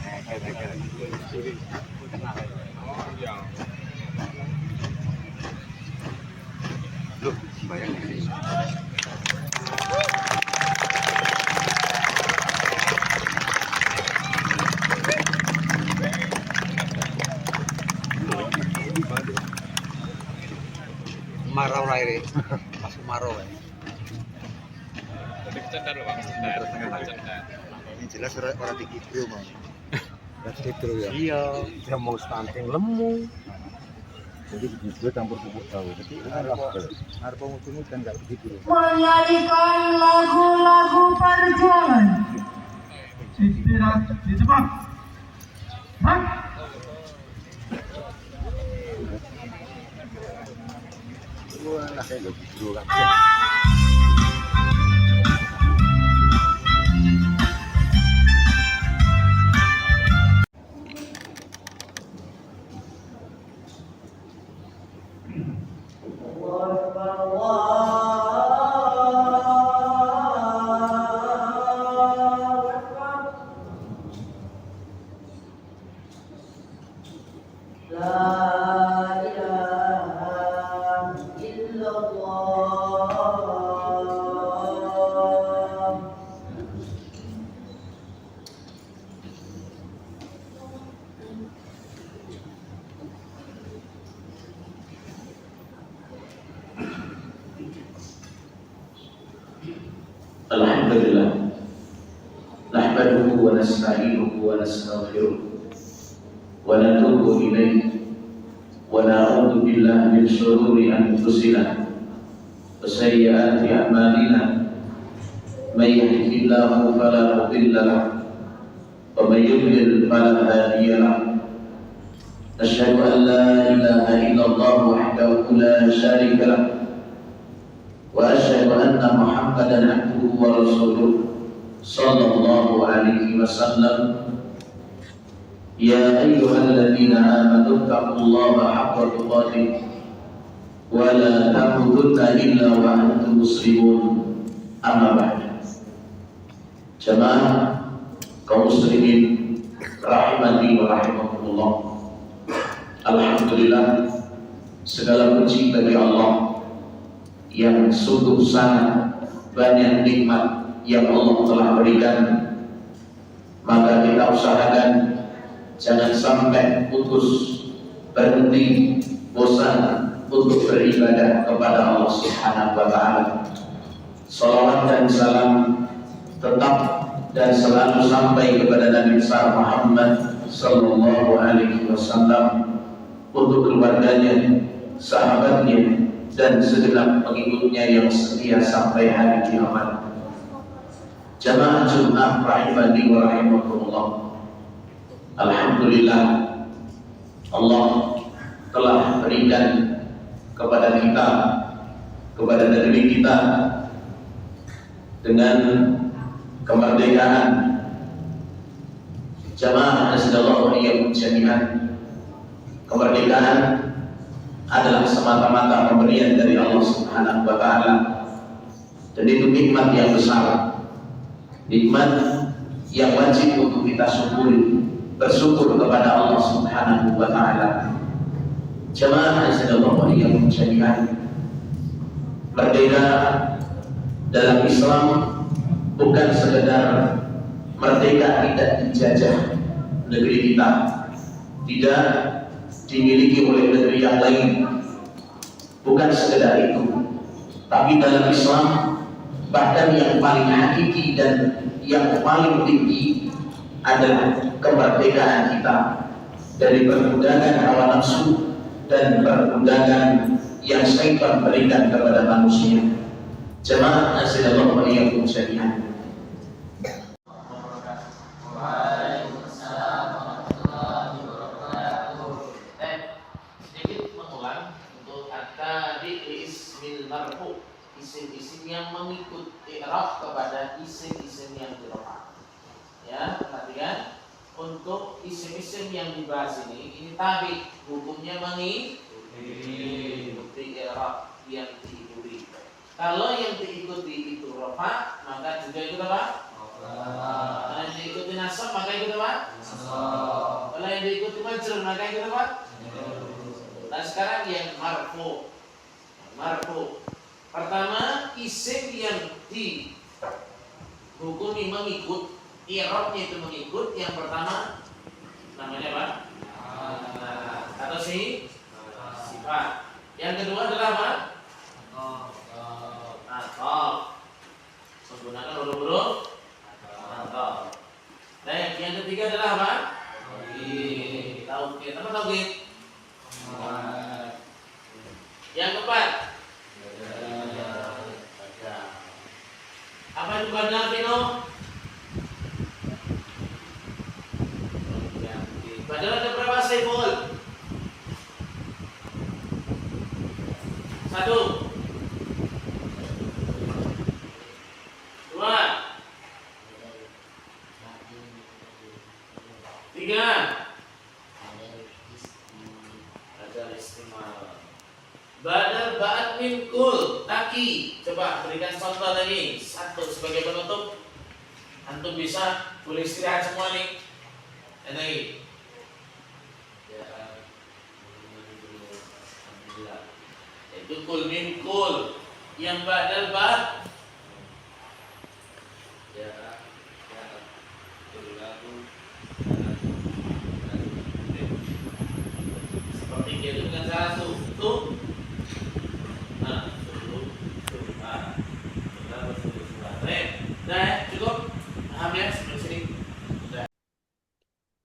Loh, bayang ini. Marau lah ini, masuk marau ya. Tapi kita taruh Bang, Ini jelas orang tinggi bro Bang. Tinggi bro ya. Iya, dia mau stunting lemu. Jadi begitu campur pupuk tahu. Jadi harus ujungnya kan nggak begitu. Menyanyikan lagu-lagu perjuangan. Istirahat di tempat. Wah, nah kayak gitu kan. Alhamdulillah. Nahmaduhu wa nasta'inuhu wa nastaghfiruh wa natubu ilayhi wa na'udzu billahi min shururi anfusina wa sayyiati a'malina. May yahdihillahu fala mudilla lahu wa may yudlil fala hadiya lahu. Asyhadu an la ilaha illallah wahdahu la syarika lahu wa asyhadu anna Muhammadan abduhu wa rasuluh sallallahu alaihi wasallam. Ya ayyuhalladzina amanu taqullaha haqqa tuqatih wa la tamutunna illa wa antum muslimun. Amma ba'd. Jamaah kaum muslimin rahimani wa rahimakumullah. Alhamdulillah, segala puji bagi Allah yang sungguh sangat banyak nikmat yang Allah telah berikan. Maka kita usahakan jangan sampai putus, berhenti, bosan untuk beribadah kepada Allah Subhanahu wa Ta'ala. Salawat dan salam tetap dan selalu sampai kepada Nabi besar Muhammad sallallahu alaihi wasallam, untuk keluarganya, sahabatnya, dan segenap pengikutnya yang setia sampai hari kiamat. Jamaah Jumat rahimani wa rahimakumullah. Alhamdulillah, Allah telah berikan kepada kita, kepada negeri kita, dengan kemerdekaan. Jamaah nasallallahu iyyakum jami'an. Kemerdekaan adalah semata-mata pemberian dari Allah Subhanahu wa Ta'ala, dan itu nikmat yang besar, nikmat yang wajib untuk kita syukuri, bersyukur kepada Allah Subhanahu wa Ta'ala. Jamaah nasallallahu iyyakum jami'an. Merdeka dalam Islam bukan sekedar merdeka tidak dijajah negeri kita, tidak dimiliki oleh negeri yang lain, bukan sekedar itu. Tapi dalam Islam bahkan yang paling hakiki dan yang paling tinggi adalah kemerdekaan kita dari perbudakan hawa nafsu dan perbudakan yang syaitan berikan kepada manusia. Jamaah nasallallahu iyyakum jami'an. Waalaikumsalam warahmatullahi wabarakatuh. Sedikit mengulang untuk at-tabi' ismil marfu, isim-isim yang mengikut i'rab kepada isim-isim yang dirofa. Ya, perhatikan, untuk isim-isim yang dibahas ini tabi, hukumnya mengikuti i'rab yang diikuti. Kalau yang diikuti itu rofa, maka juga ikut apa? Kalau yang diikuti nasab, maka ikut apa? Kalau yang diikuti majrur, maka ikut apa? Nah sekarang yang marfu. Marfu. Pertama, isim yang dihukumi mengikut, i'rabnya itu mengikut. Yang pertama namanya apa? Atau sifat. Yang kedua adalah apa? Atau menggunakan huruf-huruf atau. Baik, yang ketiga adalah apa? Tauhid. Apa tauhid? Yang keempat, apa itu badal Vino? Badal ada berapa Saiful? 1, 2, 3. Badal istimal. Badal ba'at min kul taki. Coba berikan contoh lagi. 1 sebagai penutup. Antum bisa boleh istirahat semua nih. Lagi. Itu kul min kul. Yang badal ba'at seperti itu dengan cara tuh. Nah,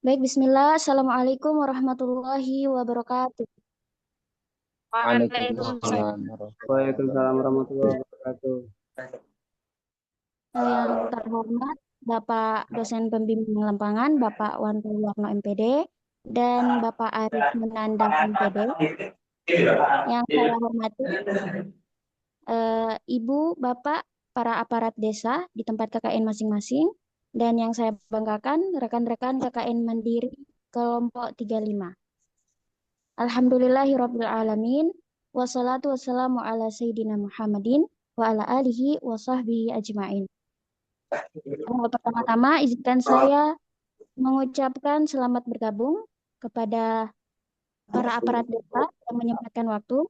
Baik, bismillah. Assalamualaikum warahmatullahi wabarakatuh. Waalaikumsalam warahmatullahi wabarakatuh. Yang terhormat Bapak dosen pembimbing lapangan, Bapak Wanto Warno MPD, dan Bapak Arif Menanda MPD. Yang saya hormati Ibu, Bapak, para aparat desa di tempat KKN masing-masing, dan yang saya banggakan rekan-rekan KKN Mandiri kelompok 35. Alhamdulillahirabbil alamin, wassalatu wassalamu ala sayyidina Muhammadin wa ala alihi wa sahbihi ajmain. Pertama-tama izinkan saya mengucapkan selamat bergabung kepada para aparat desa yang menyempatkan waktu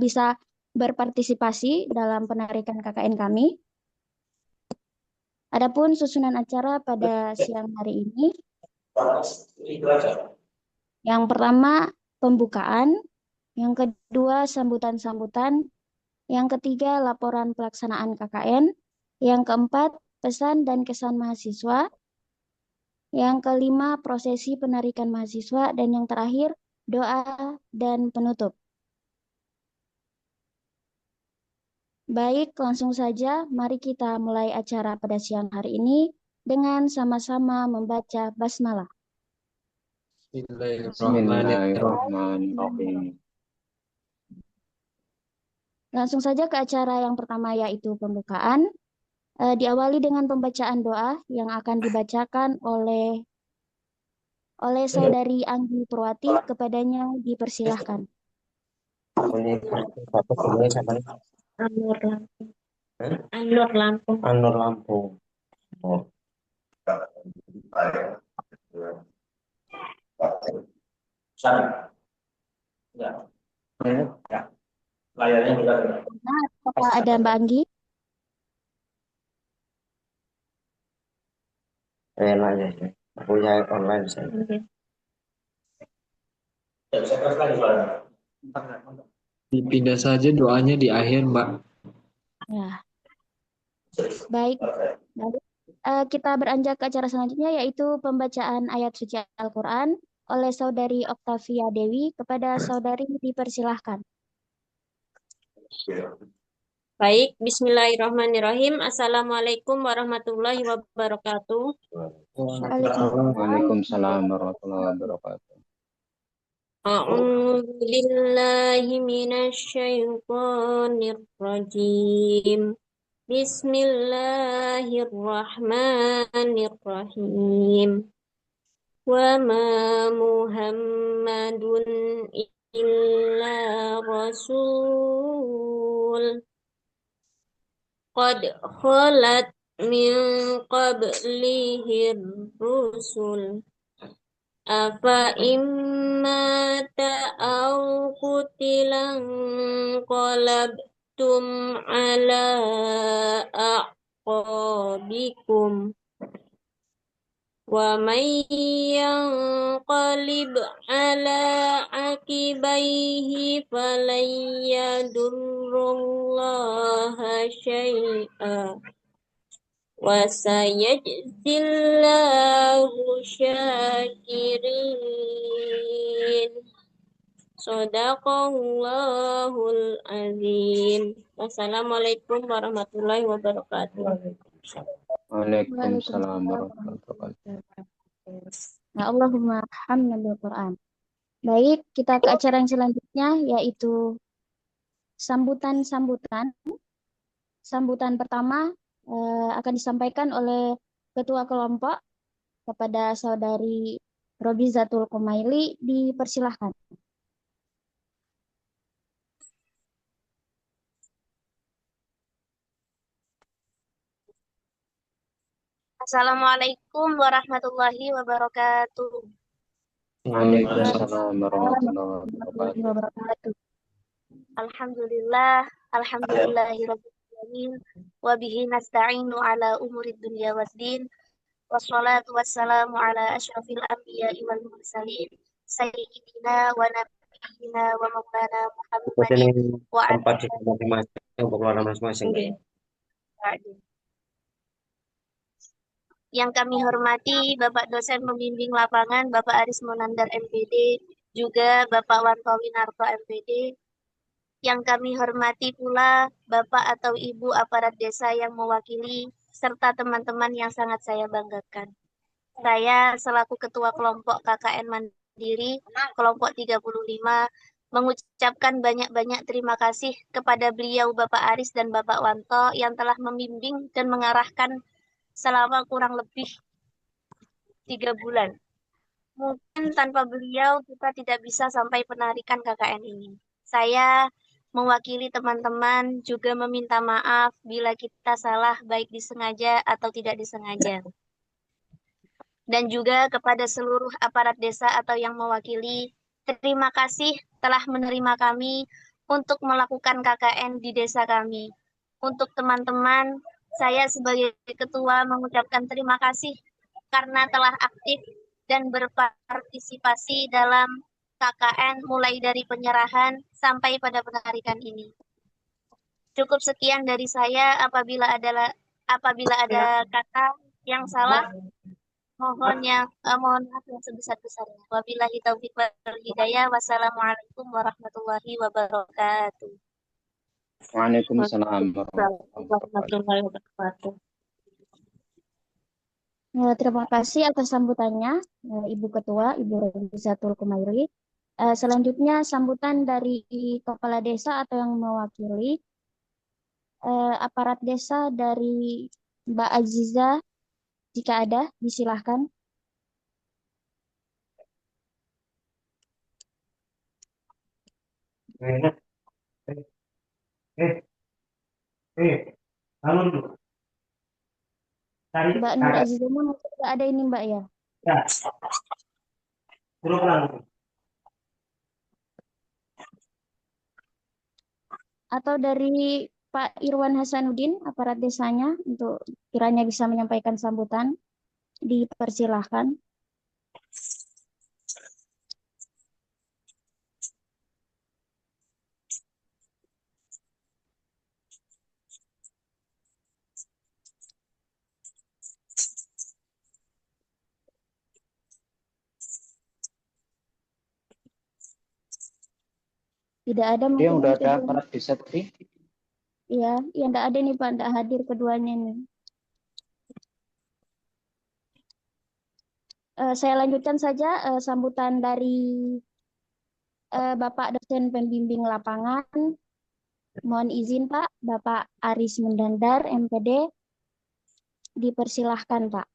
bisa berpartisipasi dalam penarikan KKN kami. Adapun susunan acara pada siang hari ini, yang pertama pembukaan, yang kedua sambutan-sambutan, yang ketiga laporan pelaksanaan KKN, yang keempat pesan dan kesan mahasiswa, yang kelima prosesi penarikan mahasiswa, dan yang terakhir doa dan penutup. Baik, langsung saja mari kita mulai acara pada siang hari ini dengan sama-sama membaca basmalah. Bismillahirrahmanirrahim. Langsung saja ke acara yang pertama, yaitu pembukaan. Diawali dengan pembacaan doa yang akan dibacakan oleh saudari Anggi Purwati. Kepadanya dipersilahkan. Anur Lampung. Anur Lampung. Anur Lampung. Oh. Sana. Ya. Ya. Layarnya juga. Nah, apakah ada Mbak Anggi? Nanya, punya online saya. Dipindah saja doanya di akhir, Mbak. Ya. Baik. Lalu, kita beranjak ke acara selanjutnya, yaitu pembacaan ayat suci Al-Quran oleh saudari Oktavia Dewi. Kepada saudari dipersilahkan. Baik, bismillahirrahmanirrahim. Assalamualaikum warahmatullahi wabarakatuh. Waalaikumsalam warahmatullahi wabarakatuh. A'udzu billahi minasy syaithanir rajim. Bismillahirrahmanirrahim. Wa ma Muhammadun illa rasul qad khalat min qablihi rusul afa imma ta'aw qutilan qalabtum ala a'qabikum wa may yanqalib ala aqibaihi falan yadurrullaha syai'a wa sayajzillahu syakirin. Shadaqallahul azim. Wassalamualaikum warahmatullahi wabarakatuh. Waalaikumsalam warahmatullahi wabarakatuh. Nah, Allahumma hamna bil Quran. Baik, kita ke acara yang selanjutnya, yaitu sambutan-sambutan. Sambutan pertama akan disampaikan oleh Ketua Kelompok kepada saudari Robizatul Kumaili. Dipersilahkan. Assalamualaikum warahmatullahi wabarakatuh. Waalaikumsalam warahmatullahi wabarakatuh. Alhamdulillah, alhamdulillahirabbil alamin, wa bihi nasta'inu ala umurid dunya waddin. Wassalatu wassalamu ala asyrafil anbiya'i wal mursalin, sayyidina wa nabiyyina wa maulana Muhammadin wa tempat di masing-masing untuk keluar masing-masing. Yang kami hormati Bapak dosen pembimbing lapangan Bapak Aris Monandar MPD, juga Bapak Wanto Winarto MPD. Yang kami hormati pula Bapak atau Ibu aparat desa yang mewakili, serta teman-teman yang sangat saya banggakan. Saya selaku Ketua Kelompok KKN Mandiri, Kelompok 35, mengucapkan banyak-banyak terima kasih kepada beliau Bapak Aris dan Bapak Wanto yang telah membimbing dan mengarahkan selama kurang lebih 3 bulan. Mungkin tanpa beliau kita tidak bisa sampai penarikan KKN ini. Saya mewakili teman-teman juga meminta maaf bila kita salah baik disengaja atau tidak disengaja. Dan juga kepada seluruh aparat desa atau yang mewakili, terima kasih telah menerima kami untuk melakukan KKN di desa kami. Untuk teman-teman, saya sebagai ketua mengucapkan terima kasih karena telah aktif dan berpartisipasi dalam KKN mulai dari penyerahan sampai pada penarikan ini. Cukup sekian dari saya. Apabila ada kata yang salah, mohon maaf yang sebesar-besarnya. Wabillahi taufiq wal hidayah. Wassalamualaikum warahmatullahi wabarakatuh. Waalaikumsalam warahmatullahi wabarakatuh. Terima kasih atas sambutannya, Ibu Ketua, Ibu Robizatul Kumairi. Selanjutnya sambutan dari Kepala Desa atau yang mewakili aparat desa dari Mbak Aziza. Jika ada, disilahkan. Mbak Nur Aziza mungkin tidak ada ini Mbak ya? Ya. Atau dari Pak Irwan Hasanuddin, aparat desanya, untuk kiranya bisa menyampaikan sambutan, dipersilahkan. Tidak ada mungkin. Dia udah ada aparat desa tadi? Iya, yang tidak ada nih Pak, tidak hadir keduanya nih. Saya lanjutkan saja sambutan dari Bapak dosen pembimbing lapangan. Mohon izin Pak, Bapak Aris Monandar MPD, dipersilahkan Pak.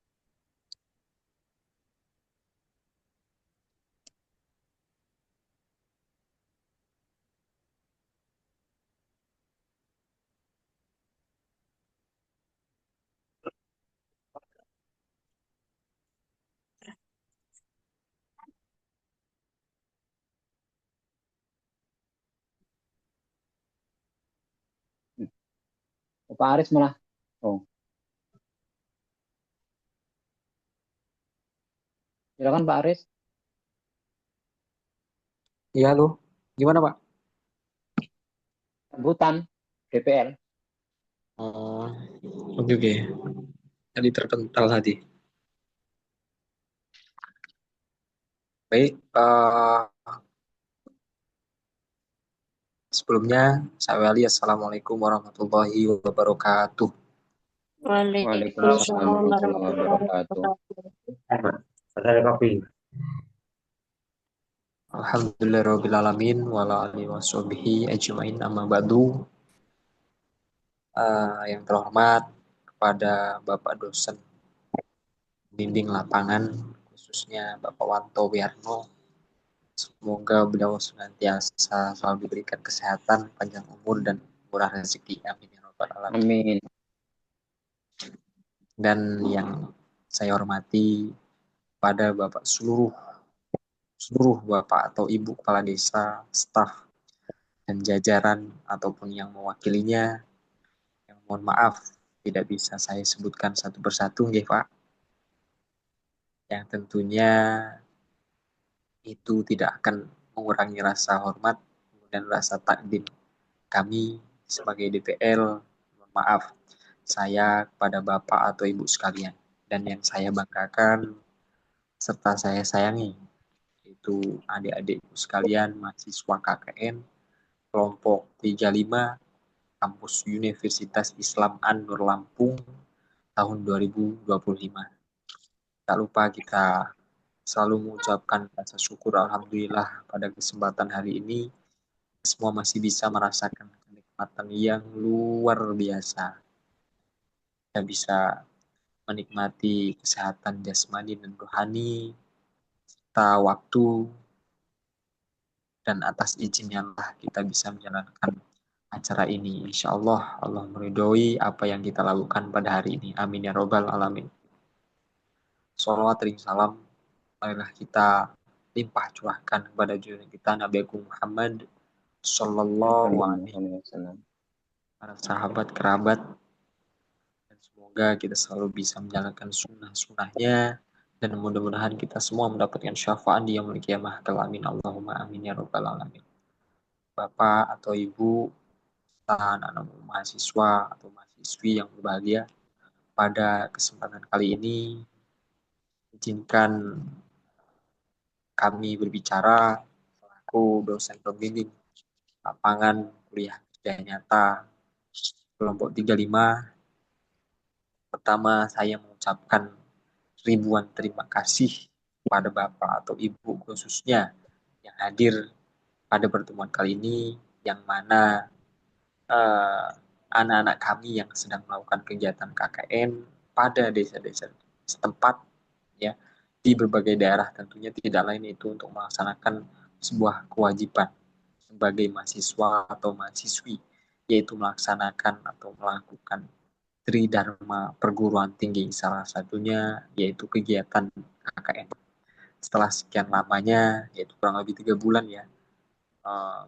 Pak Aris malah. Oh. Silakan Pak Aris. Iya, halo. Gimana, Pak? Sambutan DPL. Oke. Tadi terpental tadi. Baik, sebelumnya saya wali assalamualaikum warahmatullahi wabarakatuh. Waalaikumsalam warahmatullahi wabarakatuh. Ada kopi. Alhamdulillahirrahmanirrahim wa ala alihi washabihi ajmain amma ba'du. Yang terhormat kepada Bapak dosen bimbing lapangan, khususnya Bapak Wanto Wiarno, semoga beliau senantiasa selalu diberikan kesehatan, panjang umur dan murah rezeki. Amin ya rabbal alamin. Amin. Dan yang saya hormati pada Bapak seluruh Bapak atau Ibu Kepala Desa, staf dan jajaran ataupun yang mewakilinya, yang mohon maaf tidak bisa saya sebutkan satu persatu, nggih Pak. Yang tentunya itu tidak akan mengurangi rasa hormat dan rasa takdim kami sebagai DPL. Mohon maaf saya kepada Bapak atau Ibu sekalian. dan yang saya banggakan serta saya sayangi, yaitu adik-adikku sekalian mahasiswa KKN kelompok 35 kampus Universitas Islam An-Nur Lampung tahun 2025. Tak lupa kita selalu mengucapkan rasa syukur alhamdulillah pada kesempatan hari ini semua masih bisa merasakan kenikmatan yang luar biasa. Kita bisa menikmati kesehatan jasmani dan rohani, serta waktu, dan atas izinnya Allah kita bisa menjalankan acara ini. Insya Allah, Allah meridhoi apa yang kita lakukan pada hari ini. Amin ya robbal alamin. Salawat dan salam, marilah kita limpah curahkan kepada junjungan kita Nabi Agung Muhammad Sallallahu Alaihi Wasallam, para sahabat, kerabat, dan semoga kita selalu bisa menjalankan sunnah-sunnahnya, dan mudah-mudahan kita semua mendapatkan syafaat di yaumul qiyamah. Amin Allahumma amin ya rabbal alamin. Bapak atau Ibu, anak-anak mahasiswa atau mahasiswi yang berbahagia, pada kesempatan kali ini izinkan kami berbicara selaku dosen pembimbing lapangan kuliah kerja nyata kelompok 35. Pertama, saya mengucapkan ribuan terima kasih kepada Bapak atau Ibu khususnya yang hadir pada pertemuan kali ini, yang mana anak-anak kami yang sedang melakukan kegiatan KKN pada desa-desa setempat, ya, di berbagai daerah, tentunya tidak lain itu untuk melaksanakan sebuah kewajiban sebagai mahasiswa atau mahasiswi, yaitu melaksanakan atau melakukan Tridharma perguruan tinggi, salah satunya yaitu kegiatan KKN. Setelah sekian lamanya, yaitu kurang lebih 3 bulan ya,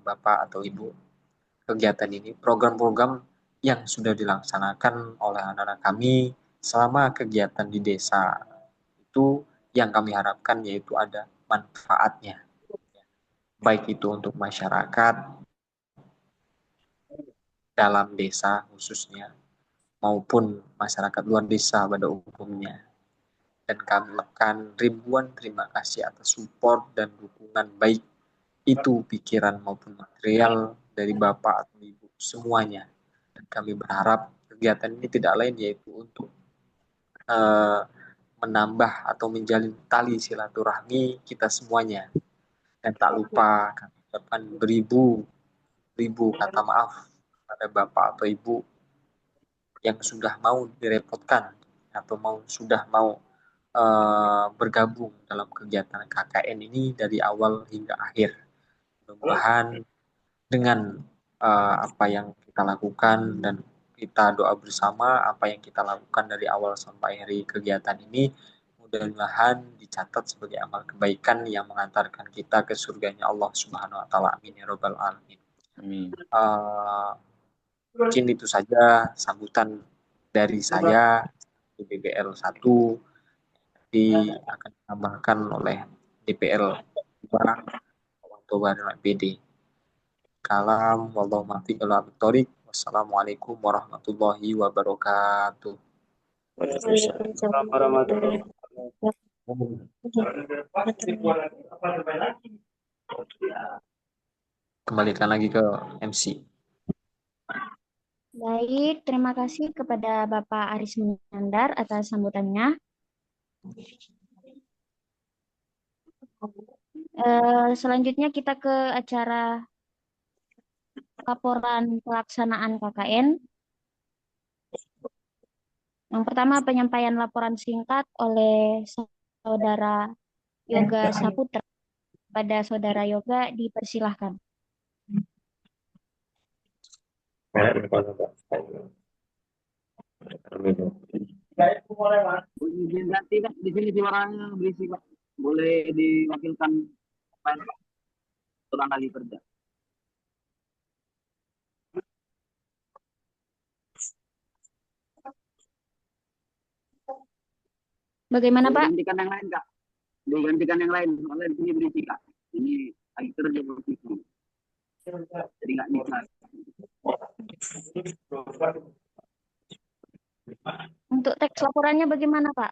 Bapak atau Ibu, kegiatan ini, program-program yang sudah dilaksanakan oleh anak-anak kami selama kegiatan di desa itu, yang kami harapkan yaitu ada manfaatnya, baik itu untuk masyarakat dalam desa khususnya maupun masyarakat luar desa pada umumnya. Dan kami ucapkan ribuan terima kasih atas support dan dukungan baik itu pikiran maupun material dari Bapak atau Ibu semuanya. Dan kami berharap kegiatan ini tidak lain yaitu untuk menambah atau menjalin tali silaturahmi kita semuanya. Dan tak lupa kami ucapkan beribu kata maaf pada Bapak atau Ibu yang sudah mau direpotkan atau sudah mau bergabung dalam kegiatan KKN ini dari awal hingga akhir. Mudah-mudahan dengan apa yang kita lakukan dan kita doa bersama apa yang kita lakukan dari awal sampai hari kegiatan ini, mudah-mudahan dicatat sebagai amal kebaikan yang mengantarkan kita ke surganya Allah Subhanahu wa taala. Amin ya rabbal alamin. Amin. Mungkin itu saja sambutan dari saya di DPL 1, akan ditambahkan oleh DPL 2 atau barang PD. Kalam wallahu muwaffiq ila aqwamit. Wassalamualaikum warahmatullahi wabarakatuh. Waalaikumsalam warahmatullahi wabarakatuh. Kembalikan lagi ke MC. Baik, terima kasih kepada Bapak Aris Munandar atas sambutannya. Selanjutnya kita ke acara laporan pelaksanaan KKN. Yang pertama, penyampaian laporan singkat oleh Saudara Yoga Saputra. Pada Saudara Yoga, dipersilahkan. Nanti Pak, di sini suaranya berisi Pak. Boleh diwakilkan Pak, orang lagi kerja. Bagaimana Pak? Digantikan yang lain Kak. Digantikan yang lain. Soalnya di sini berisi Kak. Ini lagi kerja berisi. Jadi nggak bisa. Untuk teks laporannya bagaimana Pak?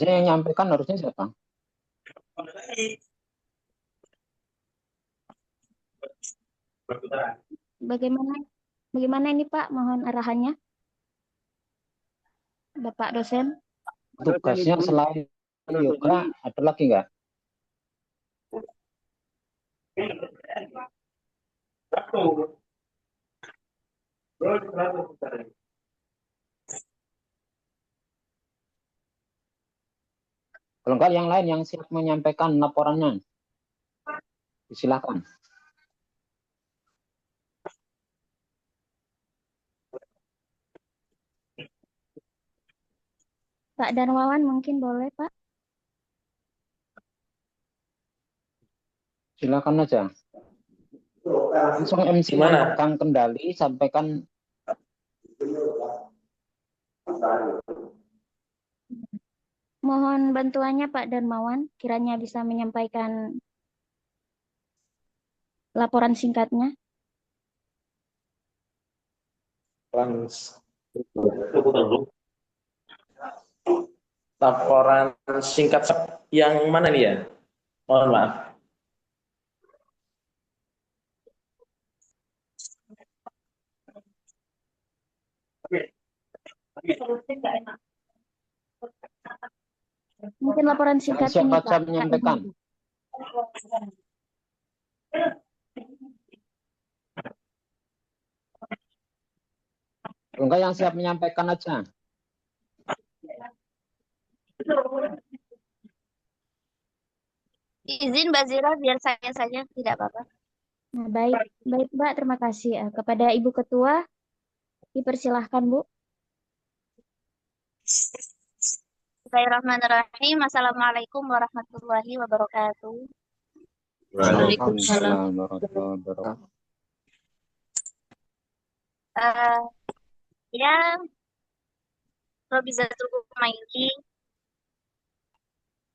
Harusnya yang nyampaikan harusnya siapa? Bagaimana ini Pak? Mohon arahannya, Bapak dosen. Tugasnya selain yoga ada lagi nggak? Kalau enggak yang lain yang siap menyampaikan laporannya, silakan. Pak Darmawan mungkin boleh Pak? Silakan aja. Langsung MC memegang kendali, sampaikan. Mohon bantuannya Pak Darmawan, kiranya bisa menyampaikan laporan singkatnya. Laporan singkat yang mana nih ya? Mohon maaf. Mungkin laporan singkat ini Siapa Pak. menyampaikan? Enggak yang siap menyampaikan aja. Izin Mbak Zira, biar saya saja, tidak apa-apa. Nah, baik Mbak, terima kasih. Kepada Ibu Ketua, dipersilahkan Bu. Bismillahirrahmanirrahim. Assalamualaikum warahmatullahi wabarakatuh. Waalaikumsalam warahmatullahi wabarakatuh. Ya, Robizatul Kumaili,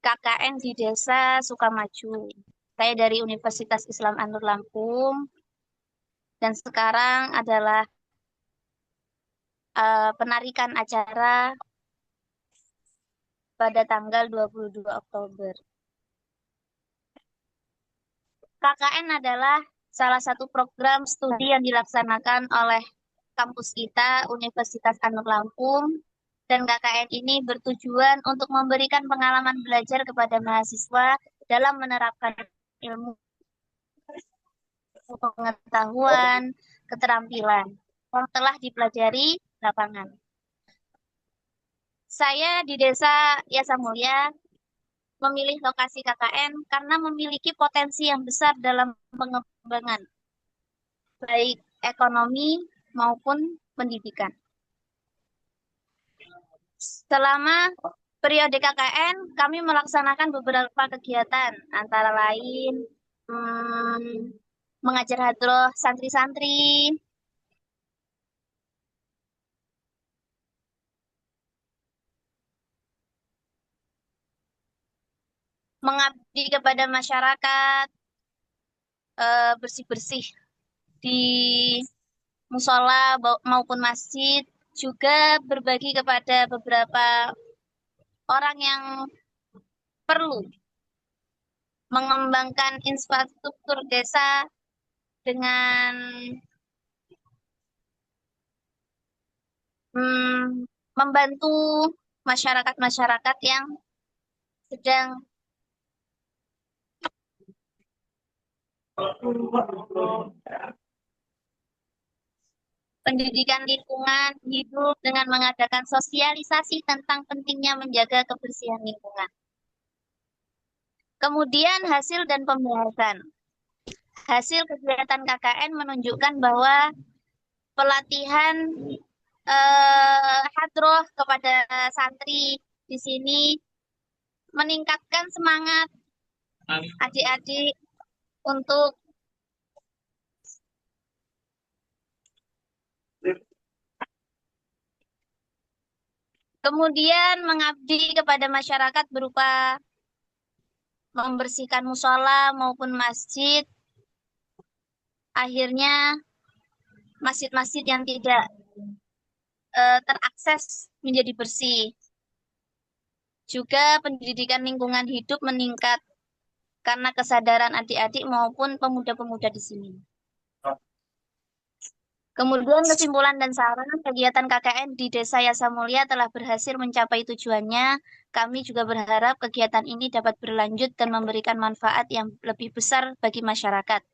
KKN di Desa Sukamaju. Saya dari Universitas Islam An-Nur Lampung, dan sekarang adalah penarikan acara pada tanggal 22 Oktober. KKN adalah salah satu program studi yang dilaksanakan oleh kampus kita, Universitas An-Nur Lampung, dan KKN ini bertujuan untuk memberikan pengalaman belajar kepada mahasiswa dalam menerapkan ilmu, pengetahuan, keterampilan yang telah dipelajari di lapangan. Saya di Desa Yasa Mulia memilih lokasi KKN karena memiliki potensi yang besar dalam pengembangan, baik ekonomi maupun pendidikan. Selama periode KKN, kami melaksanakan beberapa kegiatan, antara lain mengajar hadroh santri-santri, mengabdi kepada masyarakat, bersih-bersih di musola maupun masjid, juga berbagi kepada beberapa orang yang perlu, mengembangkan infrastruktur desa dengan membantu masyarakat-masyarakat yang sedang pendidikan lingkungan hidup dengan mengadakan sosialisasi tentang pentingnya menjaga kebersihan lingkungan. Kemudian hasil dan pembahasan. Hasil kegiatan KKN menunjukkan bahwa pelatihan hadroh kepada santri di sini meningkatkan semangat adik-adik untuk kemudian mengabdi kepada masyarakat berupa membersihkan musola maupun masjid. Akhirnya masjid-masjid yang tidak, terakses menjadi bersih. Juga pendidikan lingkungan hidup meningkat karena kesadaran adik-adik maupun pemuda-pemuda di sini. Kemudian kesimpulan dan saran kegiatan KKN di Desa Yasamulya telah berhasil mencapai tujuannya. Kami juga berharap kegiatan ini dapat berlanjut dan memberikan manfaat yang lebih besar bagi masyarakat.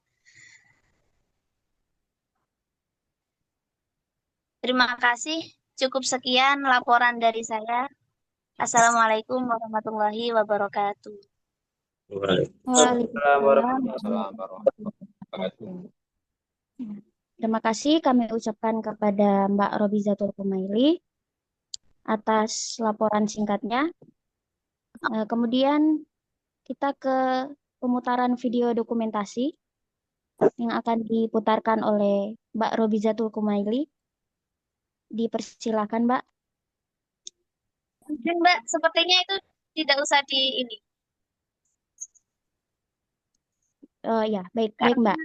Terima kasih. Cukup sekian laporan dari saya. Assalamualaikum warahmatullahi wabarakatuh. Waalaikumsalam warahmatullahi wabarakatuh. Terima kasih kami ucapkan kepada Mbak Robizatul Kumaili atas laporan singkatnya. Kemudian kita ke pemutaran video dokumentasi yang akan diputarkan oleh Mbak Robizatul Kumaili. Dipersilakan, Mbak. Mungkin Mbak, sepertinya itu tidak usah di ini. Ya, baik Mbak.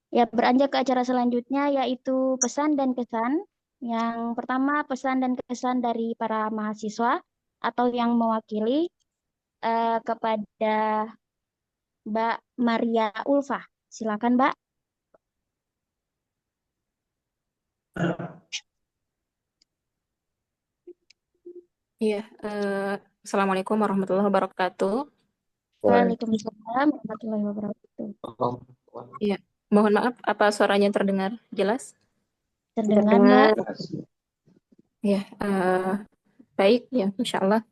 Ya, beranjak ke acara selanjutnya yaitu pesan dan kesan. Yang pertama, pesan dan kesan dari para mahasiswa atau yang mewakili kepada Mbak Maria Ulfa. Silakan, Mbak. Iya, Assalamualaikum warahmatullahi wabarakatuh. Waalaikumsalam warahmatullahi wabarakatuh. Iya, mohon maaf, apa suaranya terdengar jelas? Terdengar, Mbak. Ya, baik ya, Insya Allah.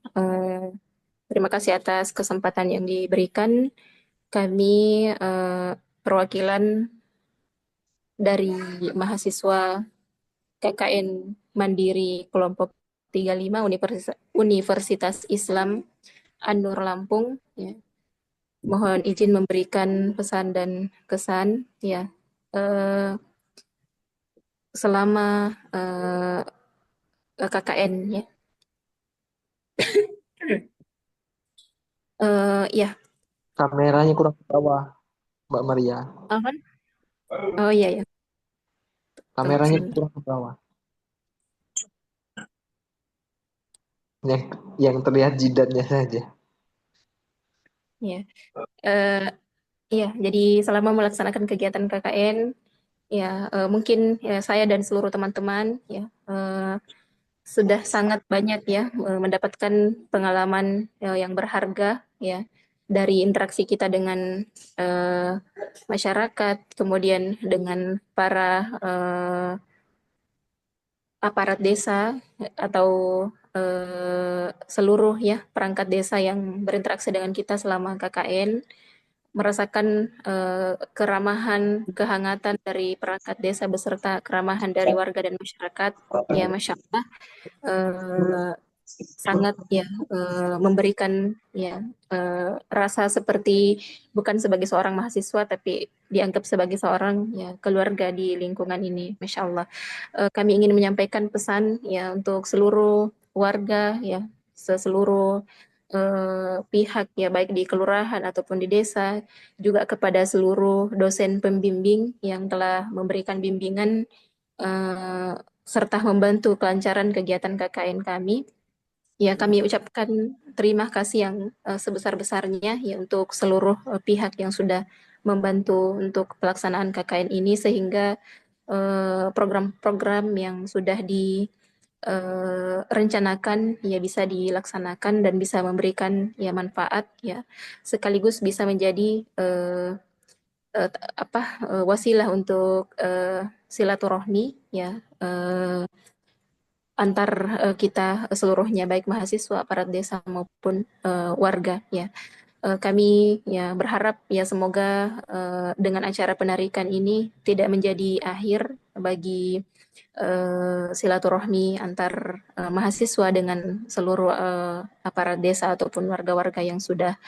Terima kasih atas kesempatan yang diberikan. Kami perwakilan dari mahasiswa KKN Mandiri kelompok 35 Universitas Islam An-Nur Lampung. Ya. Mohon izin memberikan pesan dan kesan ya. Selama KKN ya. Ya. Kameranya kurang ke bawah, Mbak Maria. Oh iya ya. Kameranya kurang ke bawah. Yang terlihat jidatnya saja. Ya. Iya, jadi selama melaksanakan kegiatan KKN ya mungkin ya, saya dan seluruh teman-teman ya sudah sangat banyak ya mendapatkan pengalaman yang berharga ya dari interaksi kita dengan masyarakat, kemudian dengan para aparat desa atau seluruh ya perangkat desa yang berinteraksi dengan kita selama KKN, merasakan keramahan, kehangatan dari perangkat desa beserta keramahan dari warga dan masyarakat. Ya, Masya Allah, sangat ya memberikan ya rasa seperti bukan sebagai seorang mahasiswa tapi dianggap sebagai seorang ya keluarga di lingkungan ini. Masya Allah, kami ingin menyampaikan pesan ya untuk seluruh warga ya, seluruh pihak ya baik di kelurahan ataupun di desa, juga kepada seluruh dosen pembimbing yang telah memberikan bimbingan serta membantu kelancaran kegiatan KKN kami. Ya, kami ucapkan terima kasih yang sebesar-besarnya ya untuk seluruh pihak yang sudah membantu untuk pelaksanaan KKN ini sehingga program-program yang sudah rencanakan ya bisa dilaksanakan dan bisa memberikan ya manfaat ya sekaligus bisa menjadi wasilah untuk silaturahmi ya antar kita seluruhnya baik mahasiswa, aparat desa maupun warga ya. Kami ya berharap ya semoga dengan acara penarikan ini tidak menjadi akhir bagi silaturahmi antar mahasiswa dengan seluruh aparat desa ataupun warga-warga yang sudah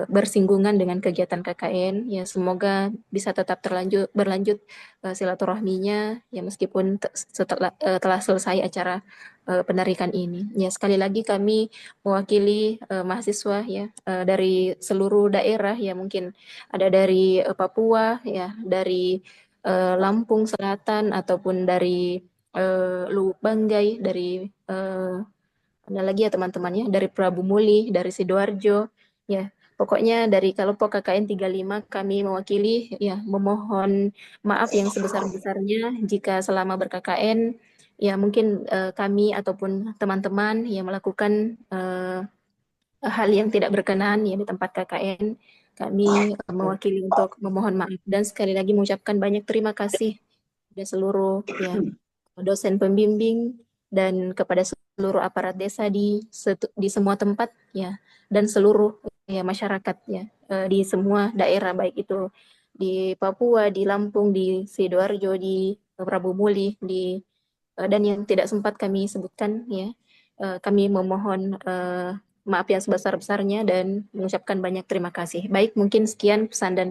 bersinggungan dengan kegiatan KKN. Ya semoga bisa tetap berlanjut silaturahminya ya meskipun telah selesai acara penarikan ini. Ya sekali lagi kami mewakili mahasiswa ya dari seluruh daerah ya mungkin ada dari Papua ya, dari Lampung Selatan ataupun dari Lu Banggai, dari mana lagi ya teman-temannya, dari Prabu Muli, dari Sidoarjo, ya. Pokoknya dari kelompok KKN 35 kami mewakili ya memohon maaf yang sebesar-besarnya jika selama ber-KKN ya mungkin kami ataupun teman-teman yang melakukan hal yang tidak berkenan ya di tempat KKN. Kami mewakili untuk memohon maaf dan sekali lagi mengucapkan banyak terima kasih kepada seluruh ya dosen pembimbing dan kepada seluruh aparat desa di semua tempat ya, dan seluruh ya masyarakat ya di semua daerah, baik itu di Papua, di Lampung, di Sidoarjo, di Prabu Muli, dan yang tidak sempat kami sebutkan ya. Kami memohon maaf yang sebesar-besarnya dan mengucapkan banyak terima kasih. Baik, mungkin sekian pesan dan